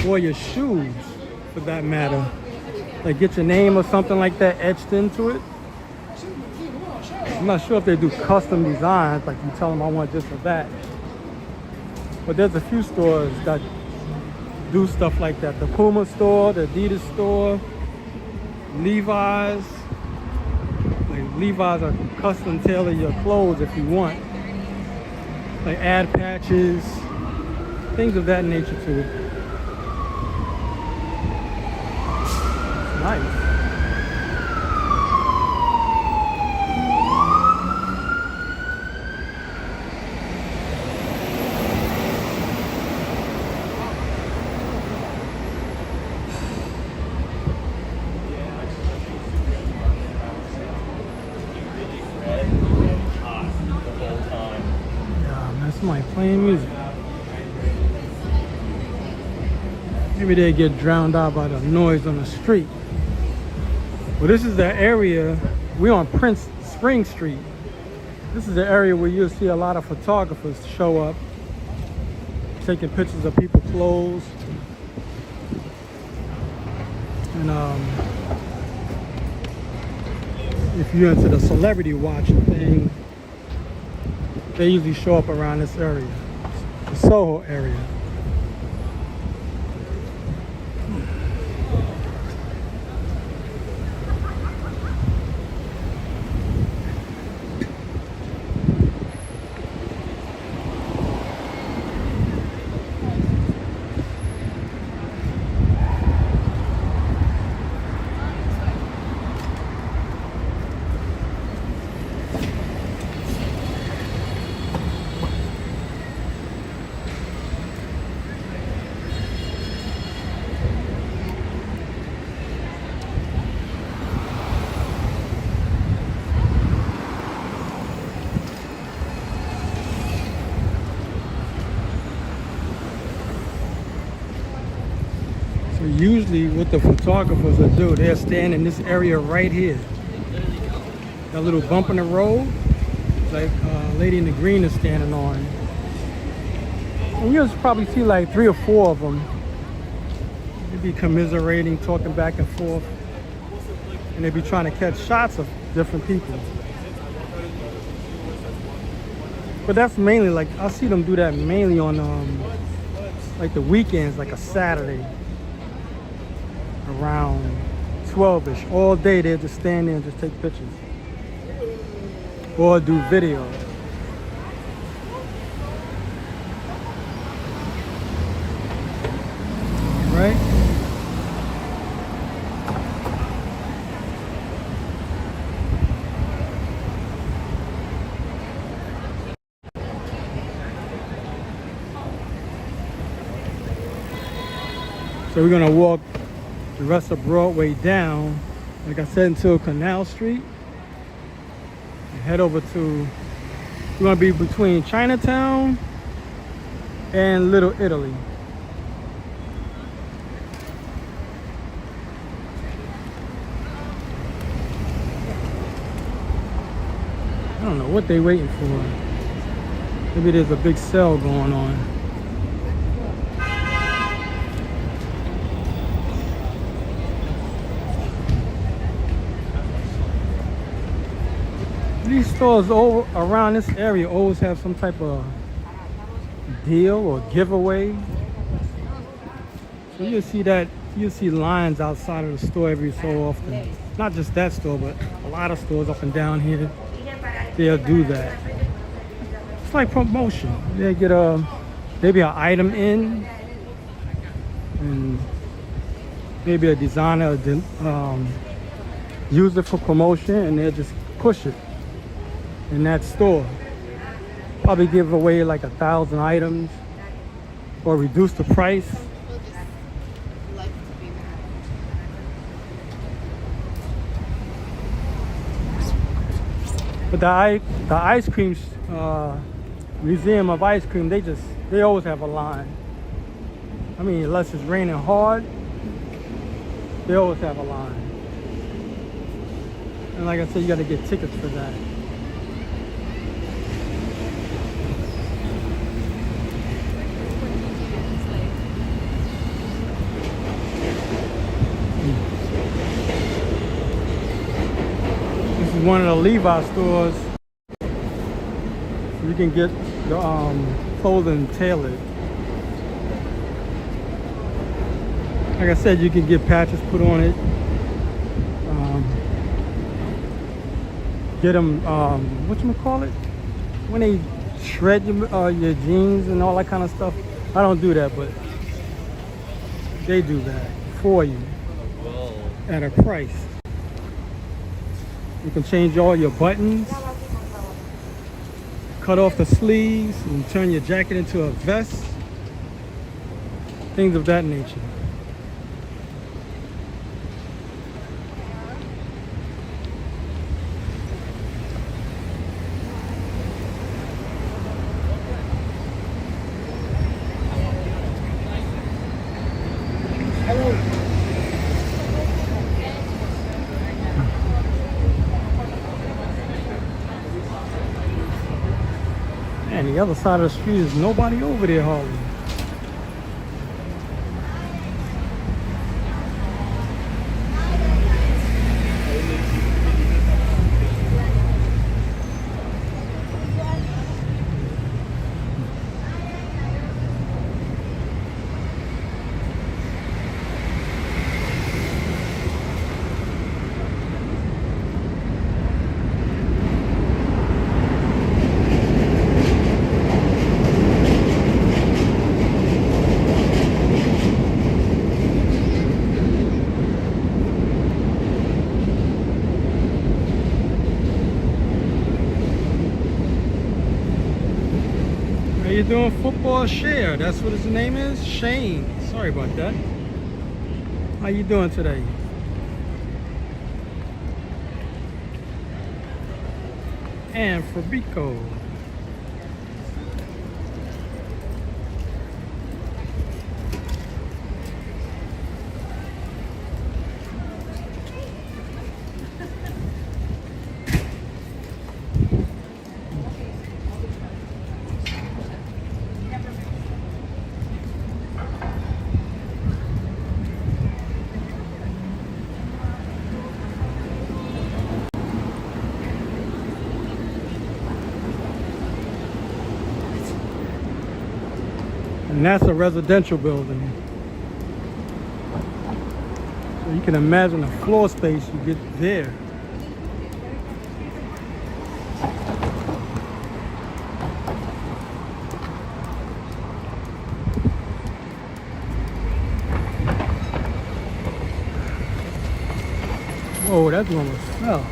or your shoes for that matter, like get your name or something like that etched into it. I'm not sure if they do custom designs, like you tell them I want this or that. But there's a few stores that do stuff like that. The Puma store, the Adidas store, Levi's. Like Levi's are custom tailor your clothes if you want. Like ad patches, things of that nature too. It's nice. Somebody playing music. Maybe they get drowned out by the noise on the street. Well, this is the area. We're on Prince Spring Street. This is the area where you'll see a lot of photographers show up, taking pictures of people's clothes. And if you're into the celebrity watching thing, they usually show up around this area, the Soho area. So usually what the photographers will do, they'll stand in this area right here. That little bump in the road, like lady in the green is standing on. And you'll probably see like 3 or 4 of them. They'll be commiserating, talking back and forth. And they'll be trying to catch shots of different people. But that's mainly like, I see them do that mainly on like the weekends, like a Saturday. Around 2 12-ish. All day they'll just stand there and just take pictures. Or do video. Right? So we're gonna walk the rest of Broadway down, like I said, until Canal Street. And head over to, we're gonna be between Chinatown and Little Italy. I don't know what they waiting for. Maybe there's a big sale going on. These stores all around this area always have some type of deal or giveaway. So you'll see lines outside of the store every so often. Not just that store, but a lot of stores up and down here, they'll do that. It's like promotion. They get maybe an item in, and maybe a designer use it for promotion, and they'll just push it in that store. Probably give away like 1,000 items or reduce the price. But the ice cream museum of ice cream, they always have a line. I mean, unless it's raining hard, they always have a line. And like I said, you got to get tickets for that. This is one of the Levi stores. You can get the clothing tailored. Like I said, you can get patches put on it. Get them, whatchamacallit? When they shred your jeans and all that kind of stuff. I don't do that, but they do that for you at a price. You can change all your buttons, cut off the sleeves, and turn your jacket into a vest. Things of that nature. And the other side of the street is nobody over there hardly. How you doing, Football Share? That's what his name is? Shane. Sorry about that. How you doing today? And Fabrico. And that's a residential building. So you can imagine the floor space you get there. Oh, that's one will smell.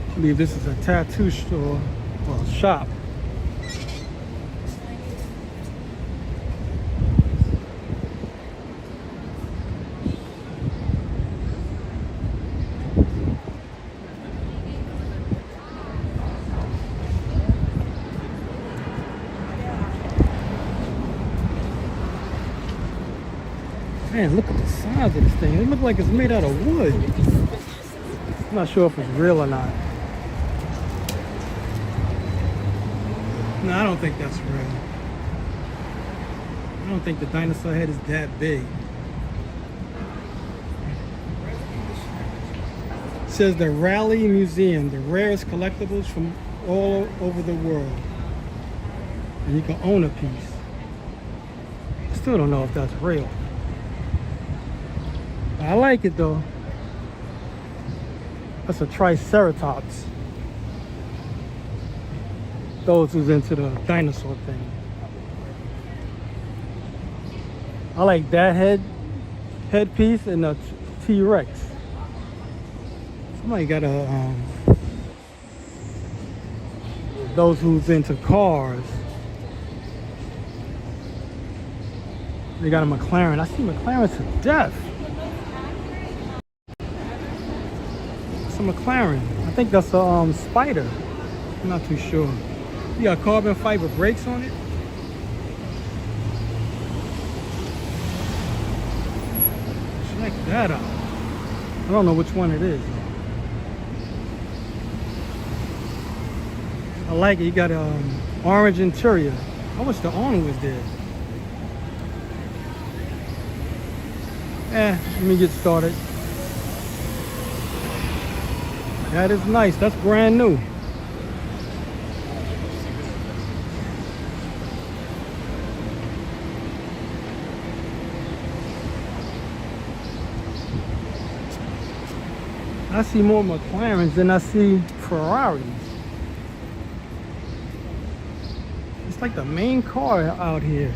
I believe this is a tattoo store or shop. Man, look at the size of this thing. It looks like it's made out of wood. I'm not sure if it's real or not. No, I don't think that's real. I don't think the dinosaur head is that big. It says the Raleigh Museum, the rarest collectibles from all over the world. And you can own a piece. I still don't know if that's real. I like it though. That's a Triceratops. Those who's into the dinosaur thing. I like that headpiece and the T-Rex. Somebody got a those who's into cars. They got a McLaren. I see McLaren to death. It's a McLaren. I think that's a Spider. I'm not too sure. You got carbon fiber brakes on it. Check that out. I don't know which one it is. I like it. You got an orange interior. I wish the owner was there. Let me get started. That is nice. That's brand new. I see more McLarens than I see Ferraris. It's like the main car out here.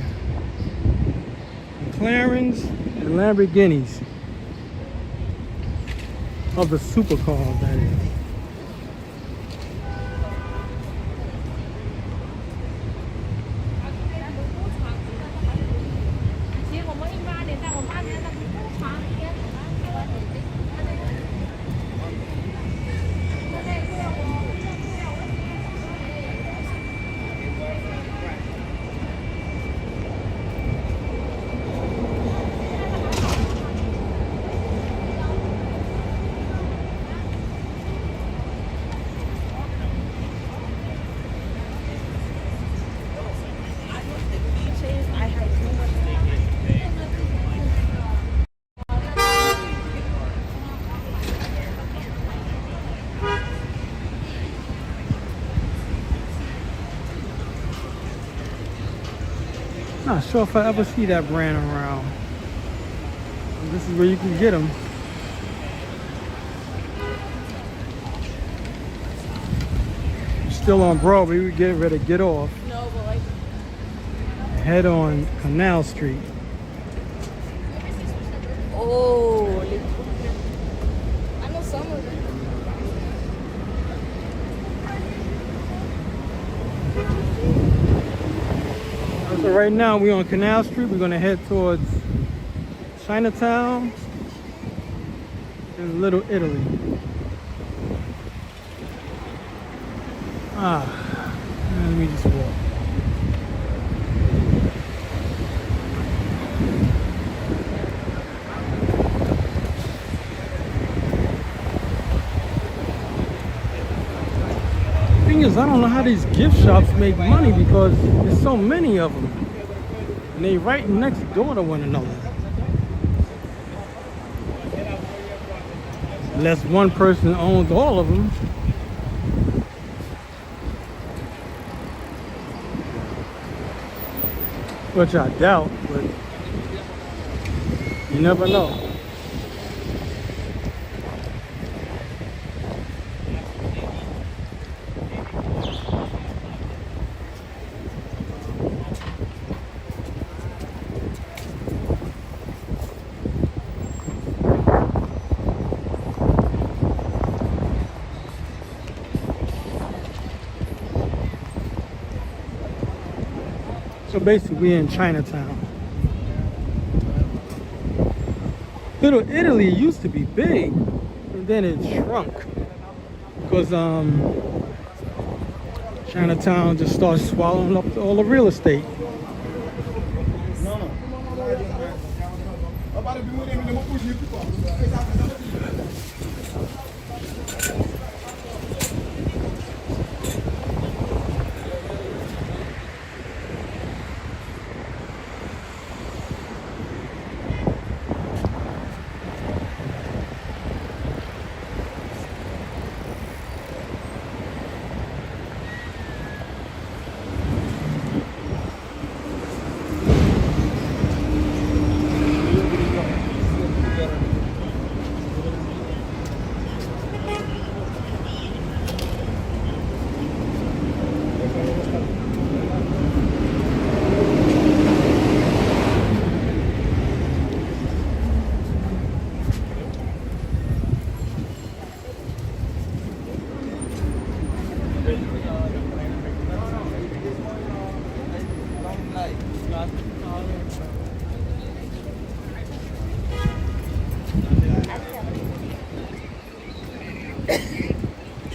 McLarens and Lamborghinis. Of the supercars, that is. Not sure if I ever see that brand around. This is where you can get them. You're still on Broadway, we get ready to get off. No, but like. Head on Canal Street. Oh, I know some of them. That's So right now we're on Canal Street. We're gonna head towards Chinatown and Little Italy. Let me just walk. Thing is, I don't know how these gift shops make money because there's so many of them. And they right next door to one another. Unless one person owns all of them. Which I doubt, but you never know. So basically we're in Chinatown. Little Italy used to be big, and then it shrunk because Chinatown just started swallowing up all the real estate.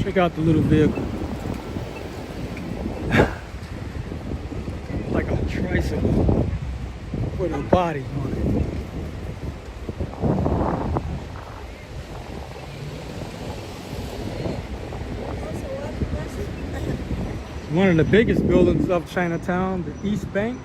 Check out the little vehicle. Like a tricycle with a body on it. One of the biggest buildings of Chinatown, the East Bank.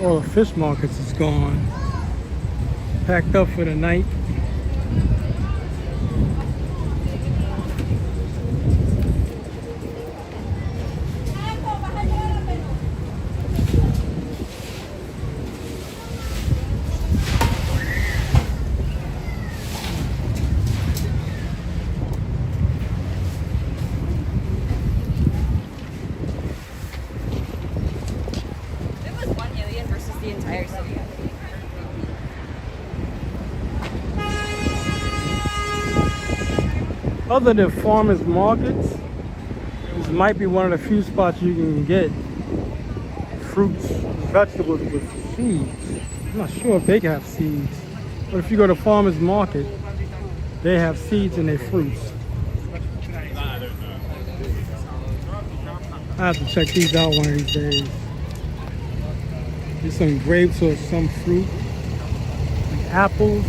All the fish markets is gone. Packed up for the night. Other than farmers markets, this might be one of the few spots you can get fruits, vegetables with seeds. I'm not sure if they can have seeds, but if you go to farmers market, they have seeds in their fruits. I have to check these out one of these days. There's some grapes or some fruit, like apples.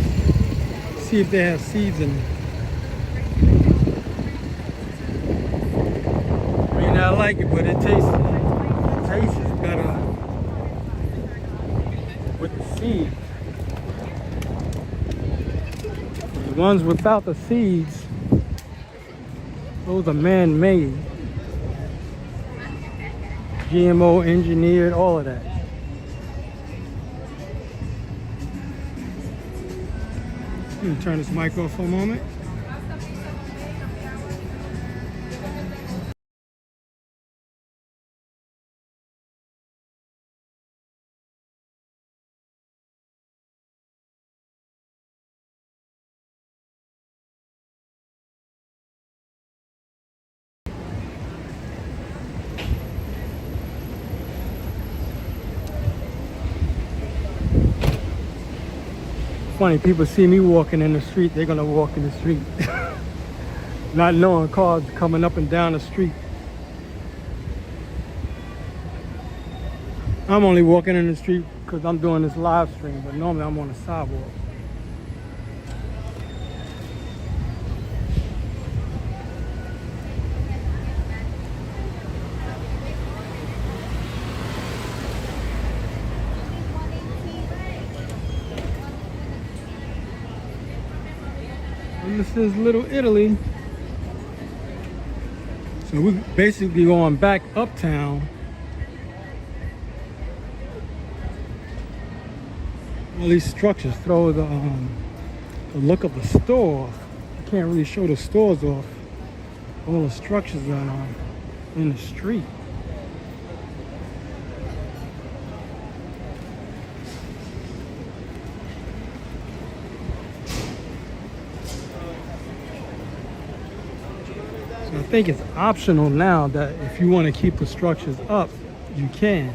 See if they have seeds in it. I mean, I like it, but it tastes better with the seeds. The ones without the seeds, those are man-made. GMO engineered, all of that. Let me turn this mic off for a moment. Funny, people see me walking in the street, they're gonna walk in the street. Not knowing cars coming up and down the street. I'm only walking in the street because I'm doing this live stream, but normally I'm on the sidewalk. And this is Little Italy. So we're basically going back uptown. All these structures throw the look of the store off. You can't really show the stores off. All the structures are in the street. I think it's optional now that if you want to keep the structures up, you can.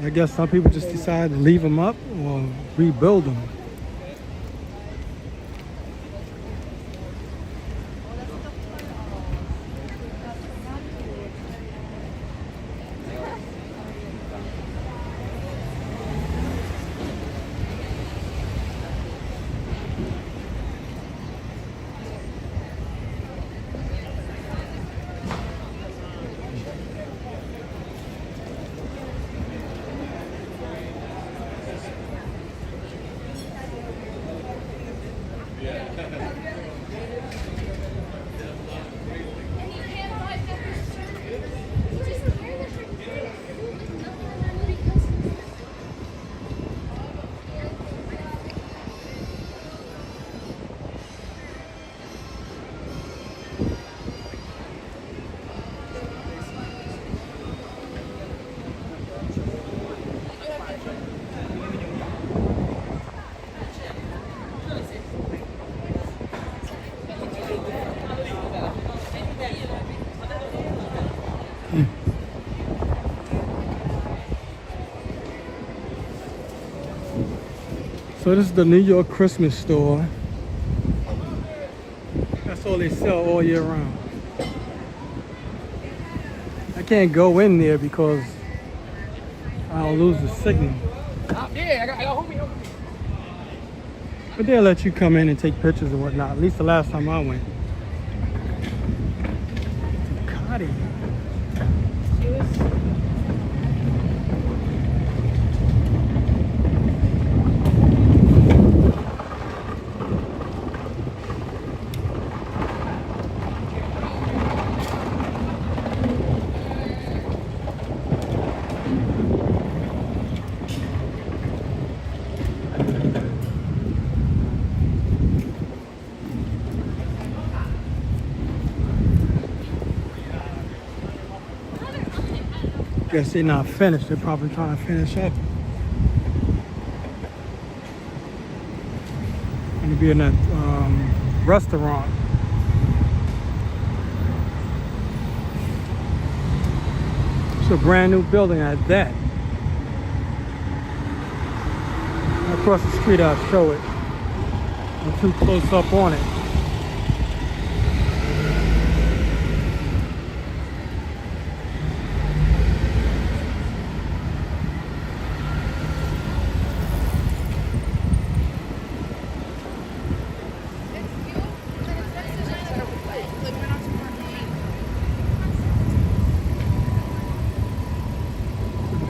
I guess some people just decide to leave them up or rebuild them. So this is the New York Christmas store. That's all they sell all year round. I can't go in there because I'll lose the signal. Yeah, I got homie. But they'll let you come in and take pictures and whatnot. At least the last time I went. Ducati. Guess they're not finished. They're probably trying to finish up. Gonna be in that restaurant. a brand new building at that. Across the street, I'll show it. I'm too close up on it.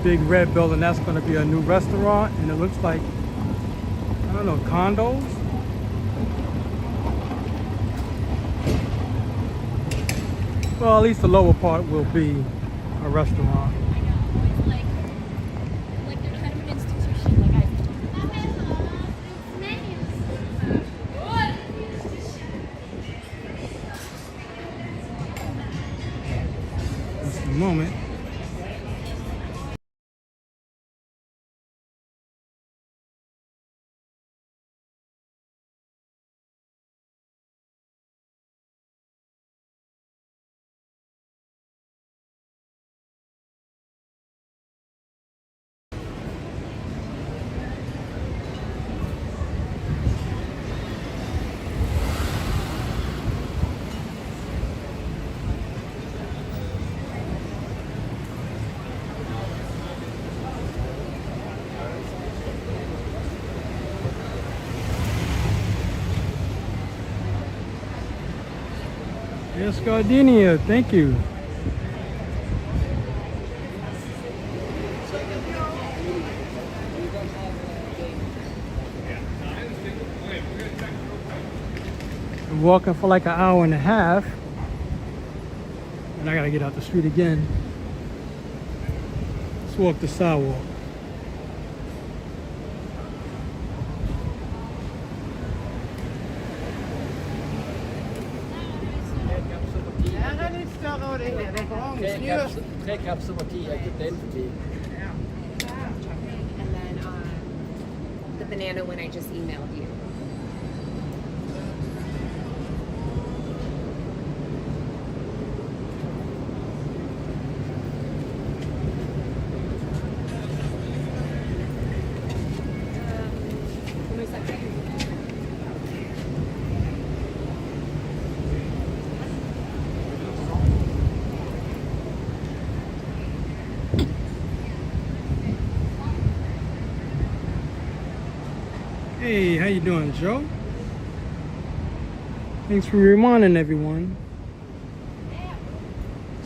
Big red building, that's going to be a new restaurant, and it looks like, I don't know, condos. Well, at least the lower part will be a restaurant. Like they're kind of an institution. Like Just a moment. Yes, Gardenia, thank you. I'm walking for like an hour and a half, and I gotta get out the street again. Let's walk the sidewalk. Tre kapsler med tea, jeg købte den for tea. And then the banana one I just emailed you. Hey, how you doing, Joe? Thanks for reminding everyone.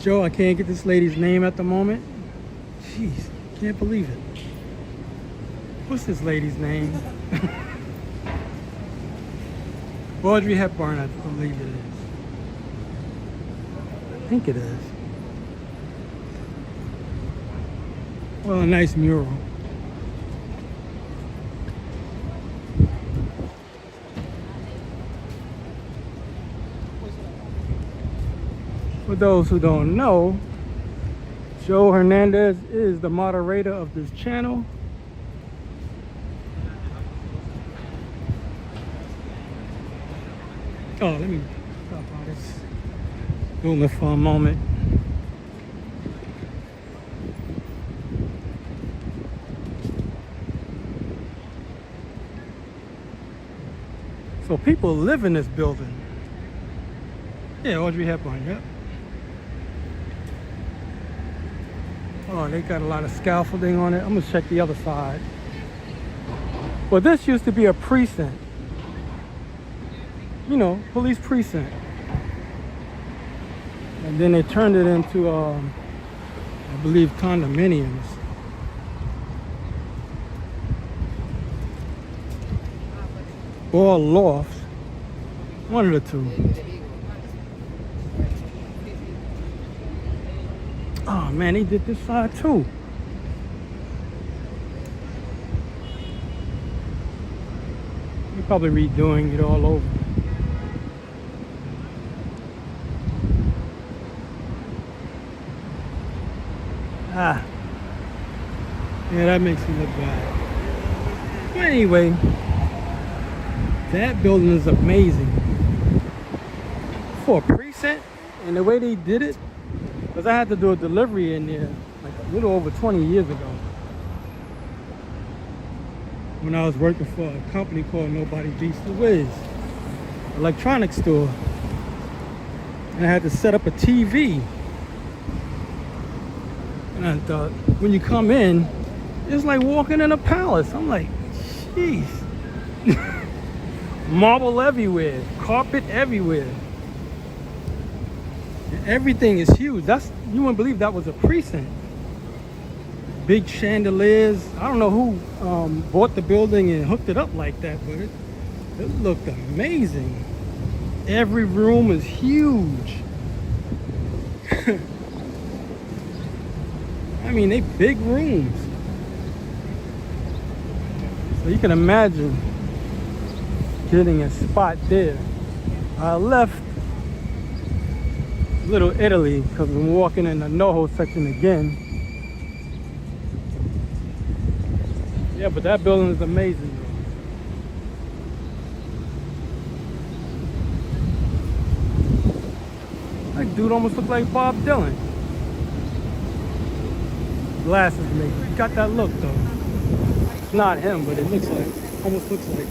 Joe, I can't get this lady's name at the moment. Jeez, can't believe it. What's this lady's name? Audrey Hepburn, I believe it is. I think it is. Well, a nice mural. For those who don't know, Joe Hernandez is the moderator of this channel. Oh, let me stop on this building for a moment. So people live in this building. Yeah, Audrey Hepburn, yep. Oh, they got a lot of scaffolding on it. I'm gonna check the other side. Well, this used to be a precinct. You know, police precinct. And then they turned it into, I believe, condominiums. Or lofts. One of the two. Oh man, they did this side too. They're probably redoing it all over. Ah. Yeah, that makes me look bad. But anyway, that building is amazing. For a precinct, and the way they did it, because I had to do a delivery in there like a little over 20 years ago, when I was working for a company called Nobody Beats the Wiz, electronics store. And I had to set up a TV. And I thought, when you come in, it's like walking in a palace. I'm like, jeez. Marble everywhere, carpet everywhere. And everything is huge. You wouldn't believe that was a precinct. Big chandeliers. I don't know who bought the building and hooked it up like that, but it looked amazing. Every room is huge. I mean, they big rooms. So you can imagine getting a spot there. I left Little Italy because I'm walking in the NoHo section again. Yeah, but that building is amazing. That dude almost looked like Bob Dylan. Glasses maybe. He got that look though. It's not him, but it looks like, almost looks like.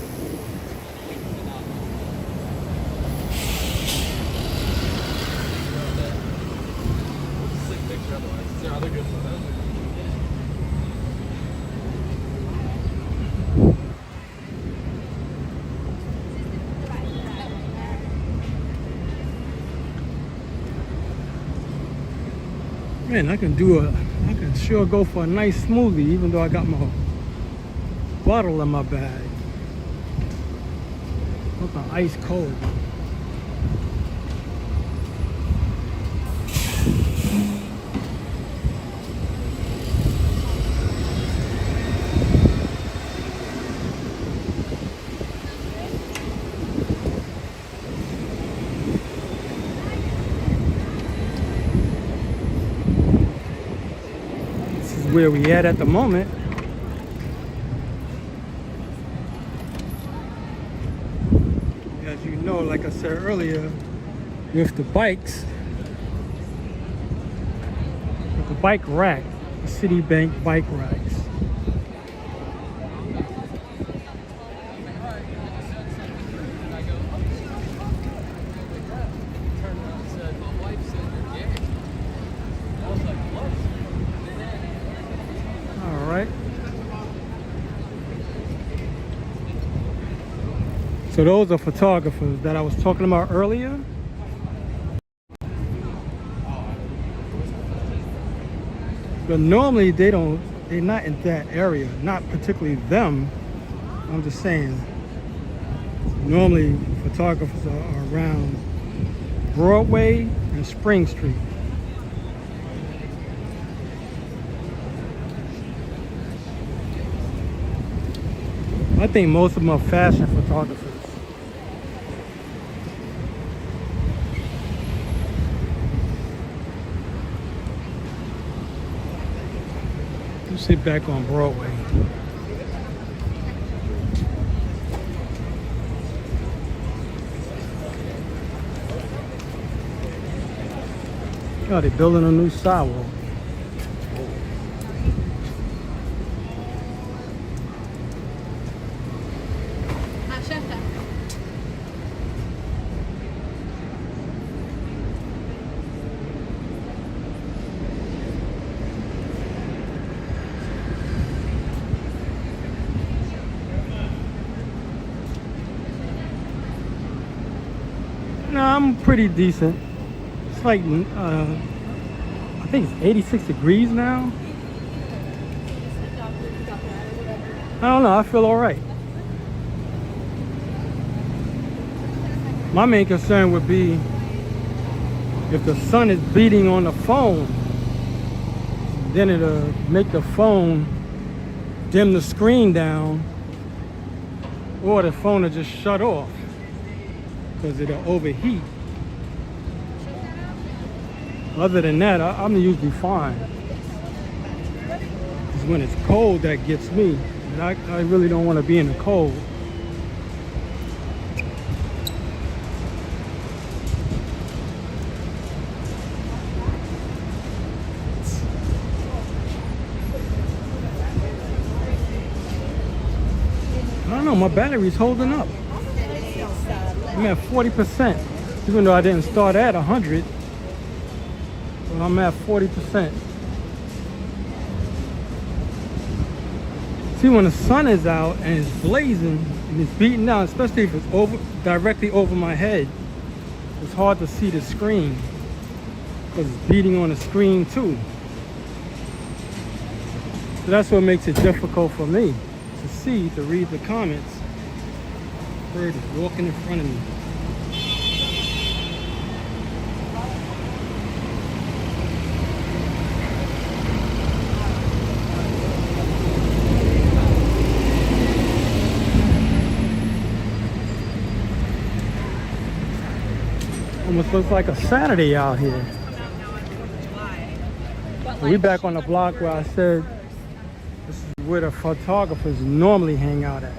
Man, I can sure go for a nice smoothie even though I got my bottle in my bag. Looking ice cold. Where we at the moment. As you know, like I said earlier, with the bikes, with the bike rack, the Citibank bike racks. So those are photographers that I was talking about earlier. But normally they're not in that area, not particularly them. I'm just saying, normally photographers are around Broadway and Spring Street. I think most of them are fashion photographers. You sit back on Broadway. Oh, they're building a new sidewalk. No, I'm pretty decent. It's like, I think it's 86 degrees now. I don't know, I feel all right. My main concern would be if the sun is beating on the phone, then it'll make the phone dim the screen down, or the phone will just shut off because it'll overheat. Other than that, I'm usually fine. It's when it's cold that gets me. And I really don't want to be in the cold. my battery's holding up. I'm at 40%, even though I didn't start at 100. But I'm at 40%. See, when the sun is out and it's blazing and it's beating down, especially if it's directly over my head, it's hard to see the screen because it's beating on the screen too. So that's what makes it difficult for me to read the comments. Bird is walking in front of me. Almost looks like a Saturday out here. We back on the block where I said this is where the photographers normally hang out at.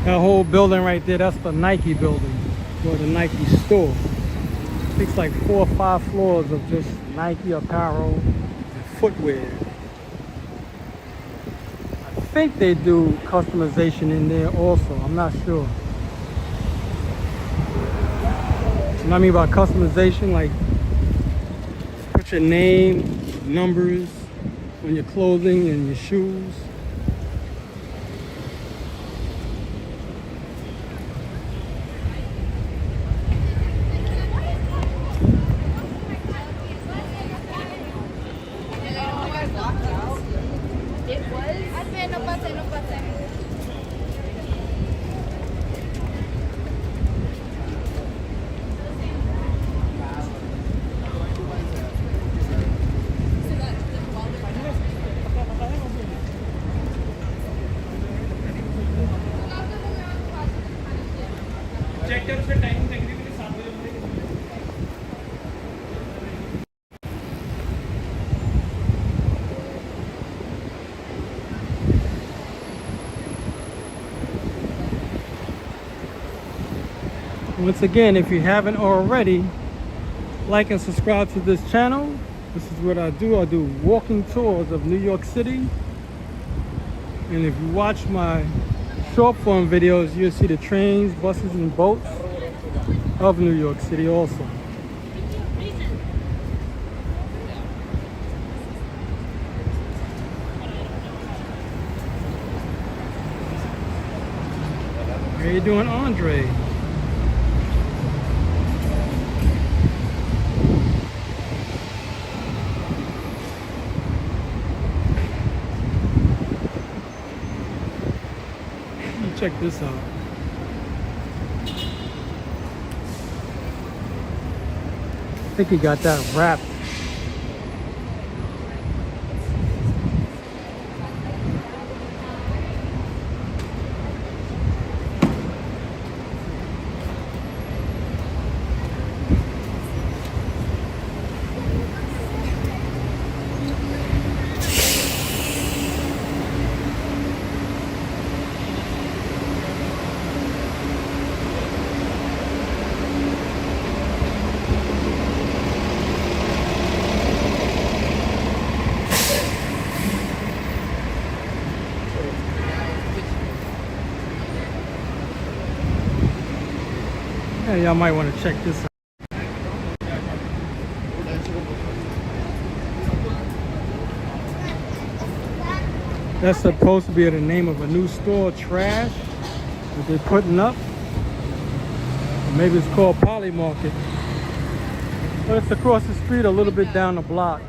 That whole building right there, that's the Nike building, or the Nike store. It's like 4 or 5 floors of just Nike apparel and footwear. I think they do customization in there also, I'm not sure. You know what I mean by customization? Like, put your name, numbers on your clothing and your shoes. Once again, if you haven't already, like and subscribe to this channel. This is what I do. I do walking tours of New York City. And if you watch my short form videos, you'll see the trains, buses, and boats of New York City also. How you doing, Andre? Check this out. I think he got that wrapped. Yeah, y'all might want to check this out. That's supposed to be the name of a new store, Trash, that they're putting up. Or maybe it's called Poly Market. But it's across the street, a little bit down the block.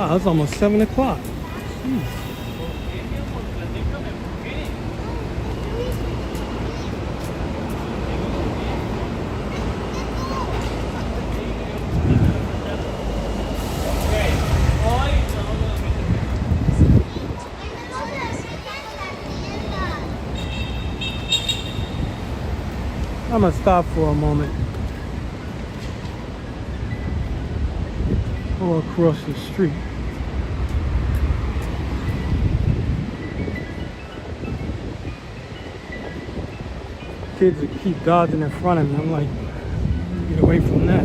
Wow, it's almost 7 o'clock. Jeez. I'm gonna stop for a moment. Go across the street. Kids that keep dodging in front of me. I'm like, get away from that.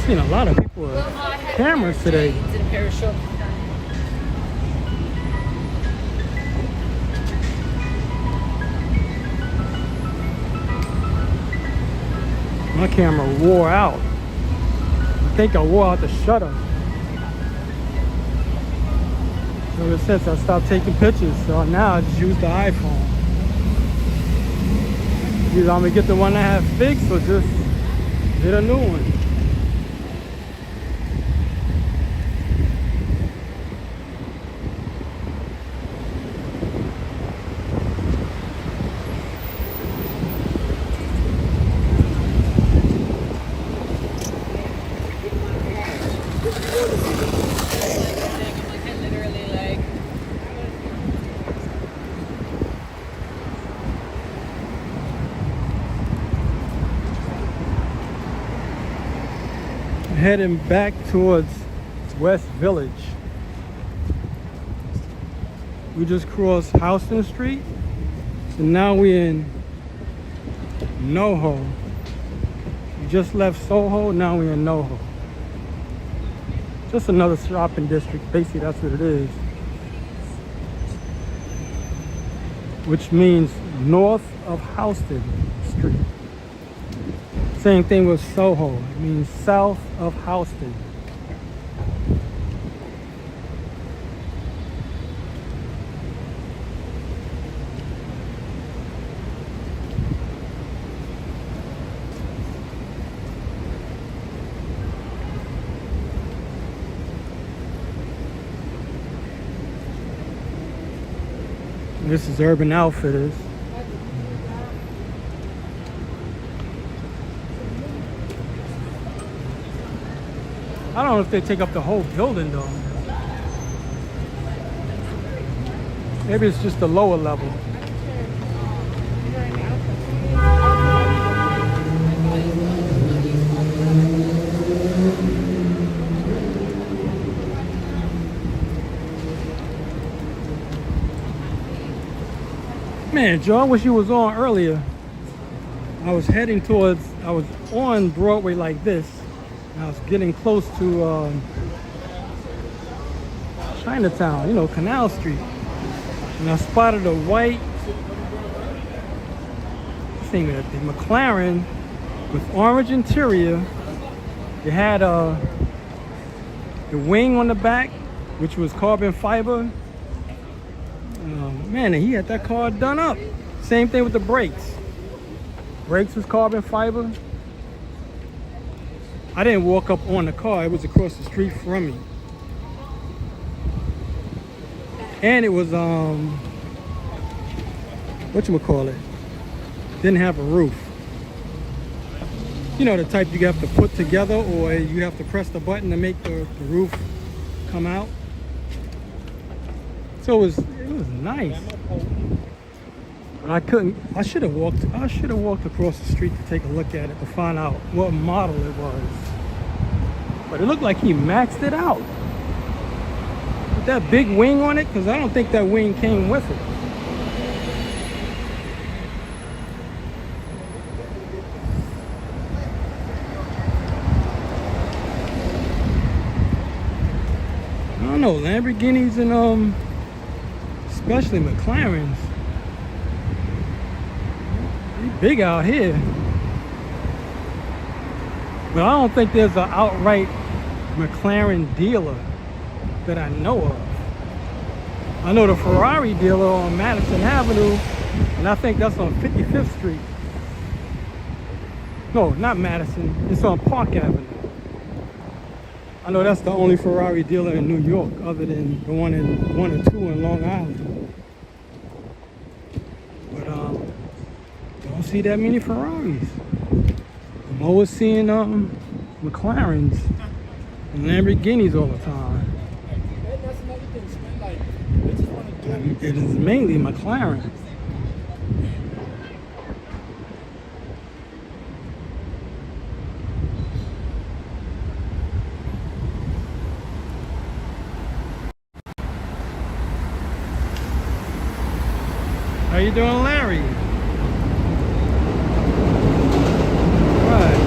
Seen a lot of people with cameras today. My camera wore out. I think I wore out the shutter. Ever since I stopped taking pictures, so now I just use the iPhone. Either I'm gonna get the one I have fixed or just get a new one. Heading back towards West Village. We just crossed Houston Street, so now we're in NoHo. We just left Soho, now we're in NoHo. Just another shopping district, basically that's what it is. Which means north of Houston Street. Same thing with Soho. It means south of Houston. This is Urban Outfitters. I don't know if they take up the whole building though. Maybe it's just the lower level. Man, Joe, I wish you was on earlier. I was on Broadway like this. I was getting close to Chinatown, you know, Canal Street. And I spotted a white, what's the name of that thing? McLaren with orange interior. It had the wing on the back, which was carbon fiber. Man, and he had that car done up. Same thing with the brakes. Brakes was carbon fiber. I didn't walk up on the car, it was across the street from me. And it was, whatchamacallit, didn't have a roof. You know, the type you have to put together or you have to press the button to make the roof come out. So it was nice. But I should have walked across the street to take a look at it to find out what model it was. But it looked like he maxed it out. With that big wing on it, because I don't think that wing came with it. I don't know, Lamborghinis and especially McLarens. Big out here, but I don't think there's an outright McLaren dealer that I know of. I know the Ferrari dealer on Madison Avenue, and I think that's on 55th Street. No, not Madison. It's on Park Avenue. I know that's the only Ferrari dealer in New York, other than the one or two in Long Island. But don't see that many Ferraris. I'm always seeing McLarens and Lamborghinis all the time. That's another thing, man. Like, they just want to do it. It is mainly McLaren. How you doing, Larry? Right.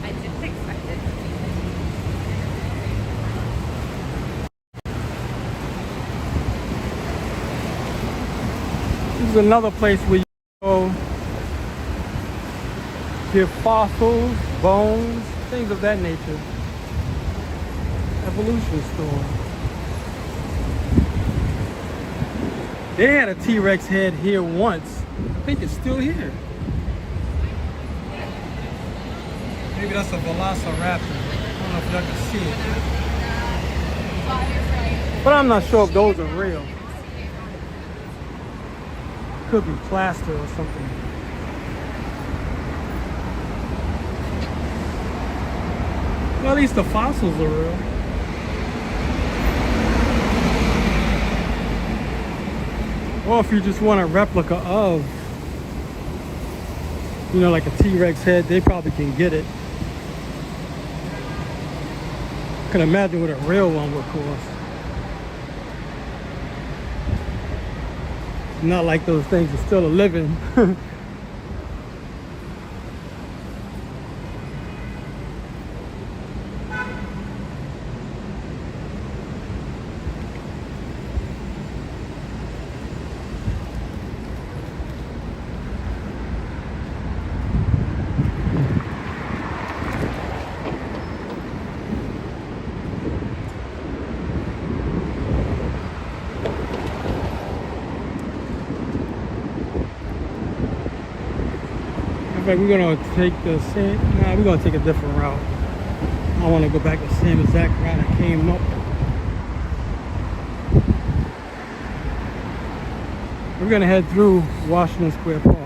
I didn't expect it. This is another place where you go get fossils, bones, things of that nature. Evolution store. They had a T-Rex head here once. I think it's still here. Maybe that's a Velociraptor. I don't know if y'all can see it. But I'm not sure if those are real. Could be plaster or something. Well, at least the fossils are real. Or if you just want a replica of, you know, like a T-Rex head, they probably can get it. I can imagine what a real one would cost. Not like those things are still a living. In fact, we're gonna take the same. Nah, we're gonna take a different route. I want to go back the same exact route I came up. We're gonna head through Washington Square Park.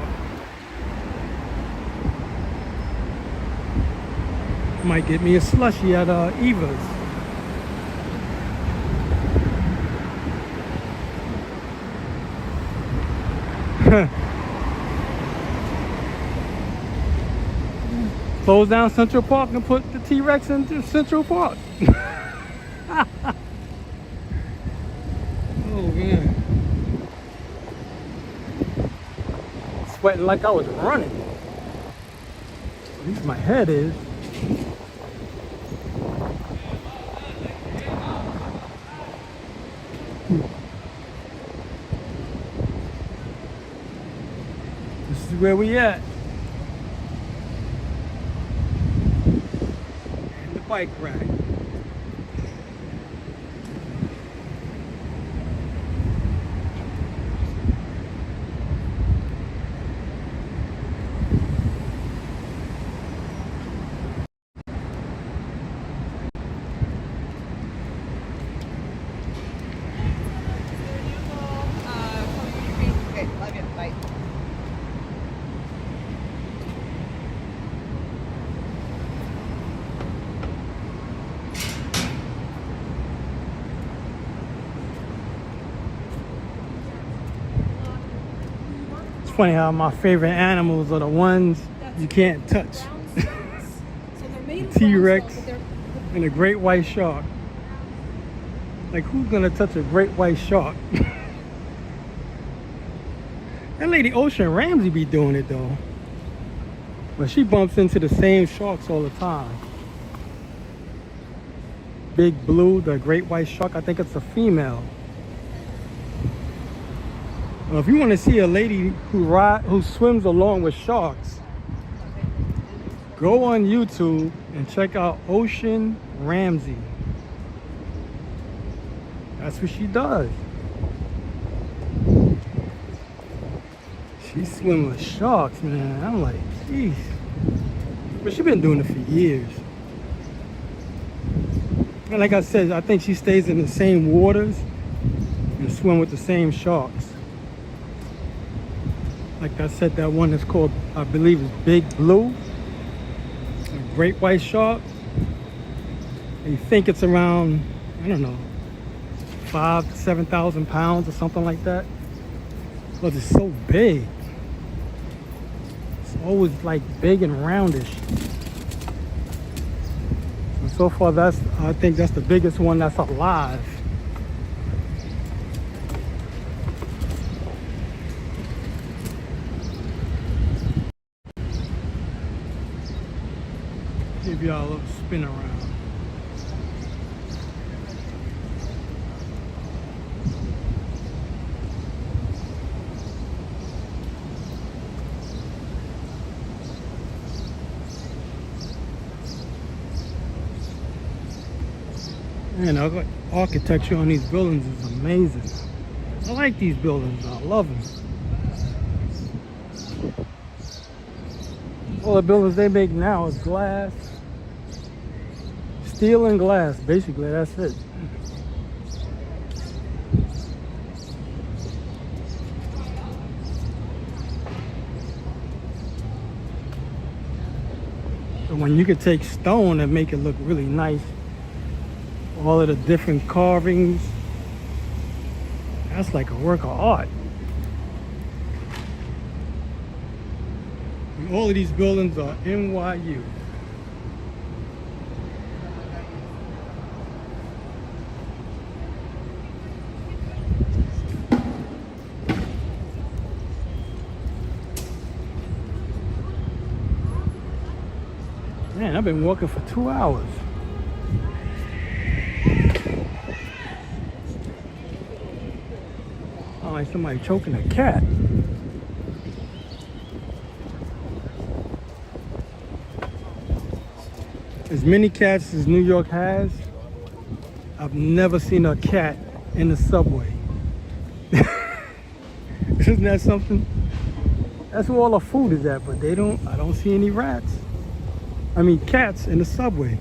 Might get me a slushie at Eva's. Close down Central Park and put the T-Rex into Central Park. Oh man. Sweating like I was running. At least my head is. This is where we at. Bike rack. funny how my favorite animals are the ones you can't touch. Brown sharks. So they're made of T-Rex brown stone, but and a great white shark. Like, who's gonna touch a great white shark? That lady Ocean Ramsey be doing it though. But she bumps into the same sharks all the time. Big Blue, the great white shark, I think it's a female. Well, if you want to see a lady who swims along with sharks, go on YouTube and check out Ocean Ramsey. That's what she does. She swims with sharks, man. I'm like, jeez. But she's been doing it for years. And like I said, I think she stays in the same waters and swim with the same sharks. Like I said, that one is called, I believe, is Big Blue, a great white shark. And you think it's around, I don't know, 5,000 to 7,000 pounds or something like that. Because it's so big. It's always like big and roundish. And so far, I think that's the biggest one that's alive. Give y'all a little spin around. Man, the architecture on these buildings is amazing. I like these buildings. I love them. All the buildings they make now is glass. Steel and glass, basically, that's it. And when you could take stone and make it look really nice, all of the different carvings, that's like a work of art. And all of these buildings are NYU. Man, I've been walking for 2 hours. Oh, like somebody choking a cat. As many cats as New York has, I've never seen a cat in the subway. Isn't that something? That's where all the food is at, but I don't see any rats. I mean, cats in the subway.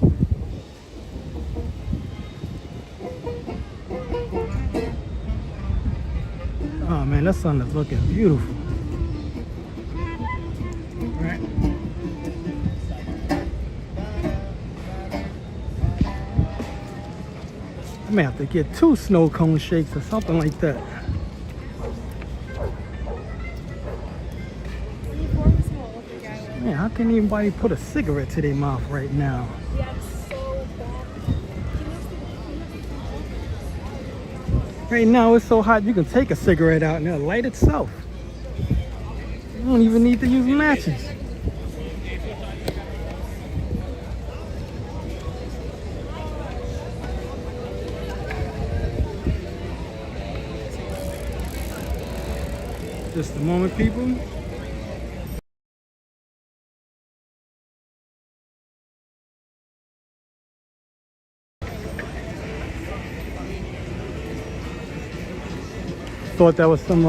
Oh man, that sun is looking beautiful. Right. I may have to get 2 snow cone shakes or something like that. Man, how can anybody put a cigarette to their mouth right now? yeah, it's so bad. Right now it's so hot you can take a cigarette out and it'll light itself. You don't even need to use matches. Just a moment, people. Thought that was some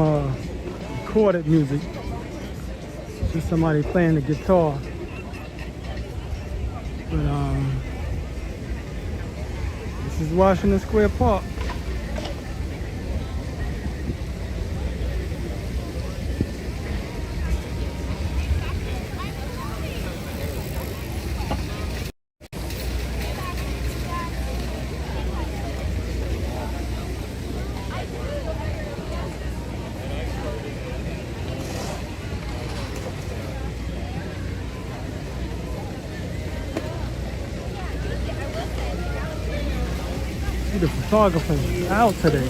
recorded music. Just somebody playing the guitar. But this is Washington Square Park. See, the photographer's out today.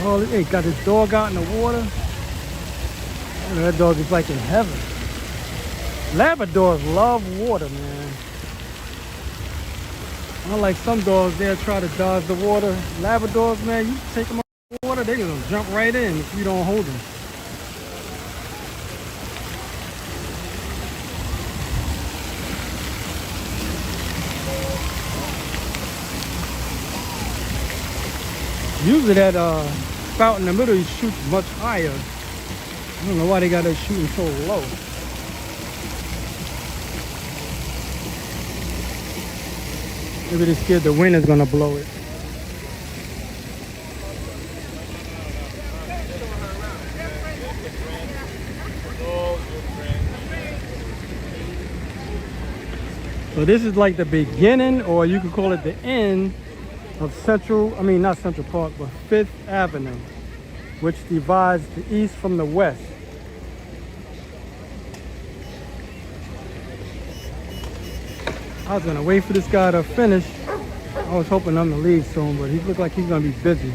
Oh, hey, got his dog out in the water. Oh, that dog is like in heaven. Labradors love water, man. Unlike some dogs, they'll try to dodge the water. Labradors, man, you take them out of the water, they're gonna jump right in if you don't hold them. Usually that spout in the middle, he shoots much higher. I don't know why they got that shooting so low. Maybe they're scared the wind is gonna blow it. So this is like the beginning, or you could call it the end of not Central Park, but 5th Avenue, which divides the east from the west. I was gonna wait for this guy to finish. I was hoping I'm to leave soon, but he looked like he's gonna be busy.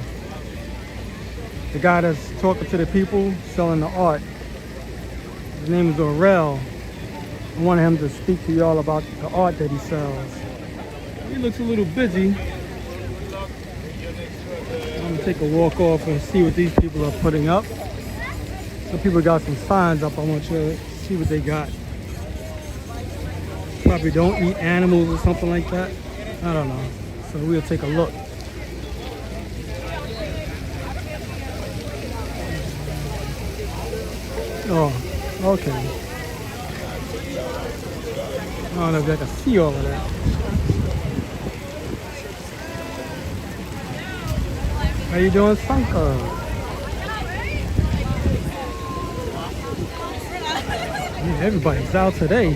The guy that's talking to the people selling the art, his name is Orel. I wanted him to speak to y'all about the art that he sells. He looks a little busy. I'm gonna take a walk off and see what these people are putting up. Some people got some signs up. I want you to see what they got. Probably don't eat animals or something like that. I don't know. So we'll take a look. Oh, okay. I don't know if I can see all of that. How you doing, Sanka? Yeah, everybody's out today.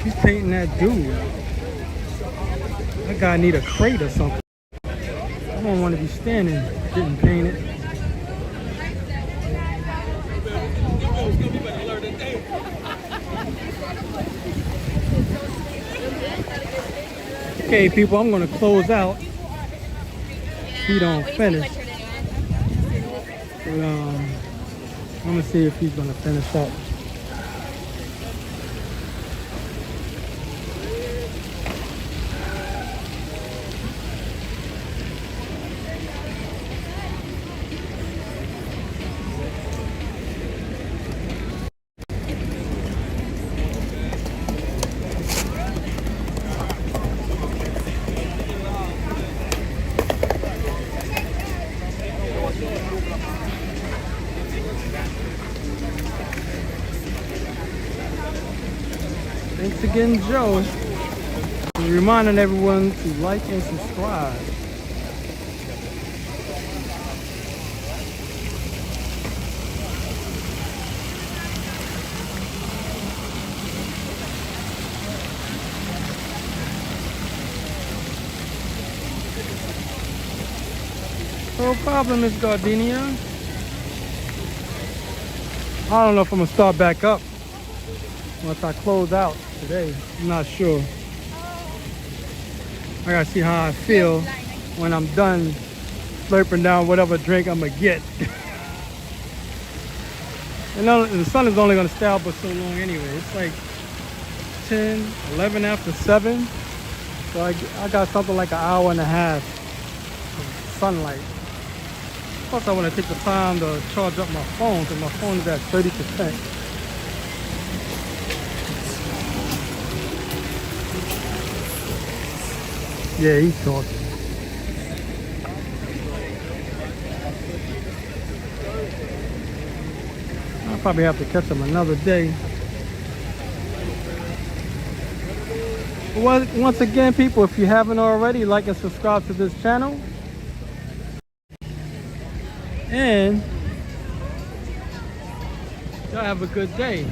She's painting that dude. That guy need a crate or something. I don't want to be standing getting painted. Okay, people, I'm gonna close out. He don't finish. But, I'm gonna see if he's gonna finish up. Thanks again, Joe. Reminding everyone to like and subscribe. No problem, Miss Gardenia. I don't know if I'm gonna start back up once I close out today. I'm not sure. I gotta see how I feel when I'm done slurping down whatever drink I'm gonna get. And the sun is only gonna stay out for so long anyway. It's like 10, 11 after 7. So I got something like an hour and a half of sunlight. Plus I want to take the time to charge up my phone because my phone is at 30%. Yeah, he's talking. I'll probably have to catch him another day. But once again, people, if you haven't already, like and subscribe to this channel. And y'all have a good day.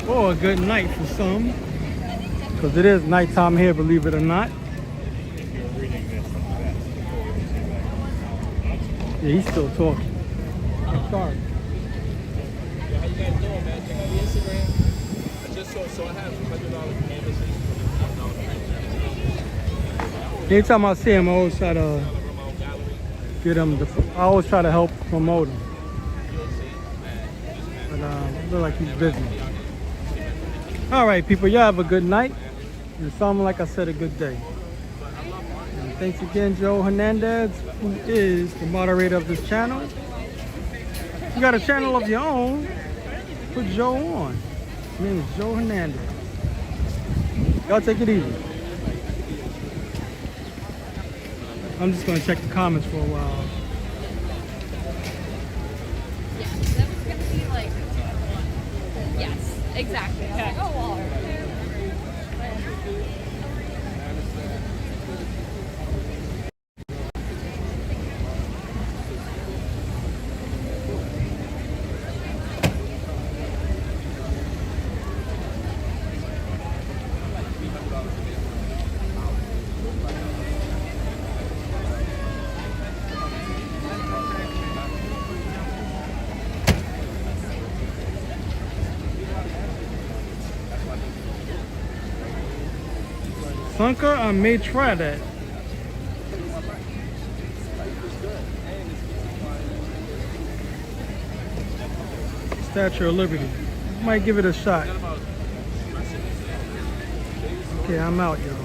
Or a good night for some. Because it is nighttime here, believe it or not. Yeah, he's still talking. I'm sorry. Yeah, how you guys doing, man? Check out the Instagram. I just saw, so I have $100 canvases for the Anytime I see him, I always try to get him. I always try to help promote him. But I feel like he's busy. All right, people, y'all have a good night. And something like I said, a good day. And thanks again, Joe Hernandez, who is the moderator of this channel. You got a channel of your own, put Joe on. His name is Joe Hernandez. Y'all take it easy. I'm just gonna check the comments for a while. Yeah, that was gonna be like. Yes, exactly. Okay. Oh, water. Sunker, I may try that. Statue of Liberty. Might give it a shot. Okay, I'm out, y'all.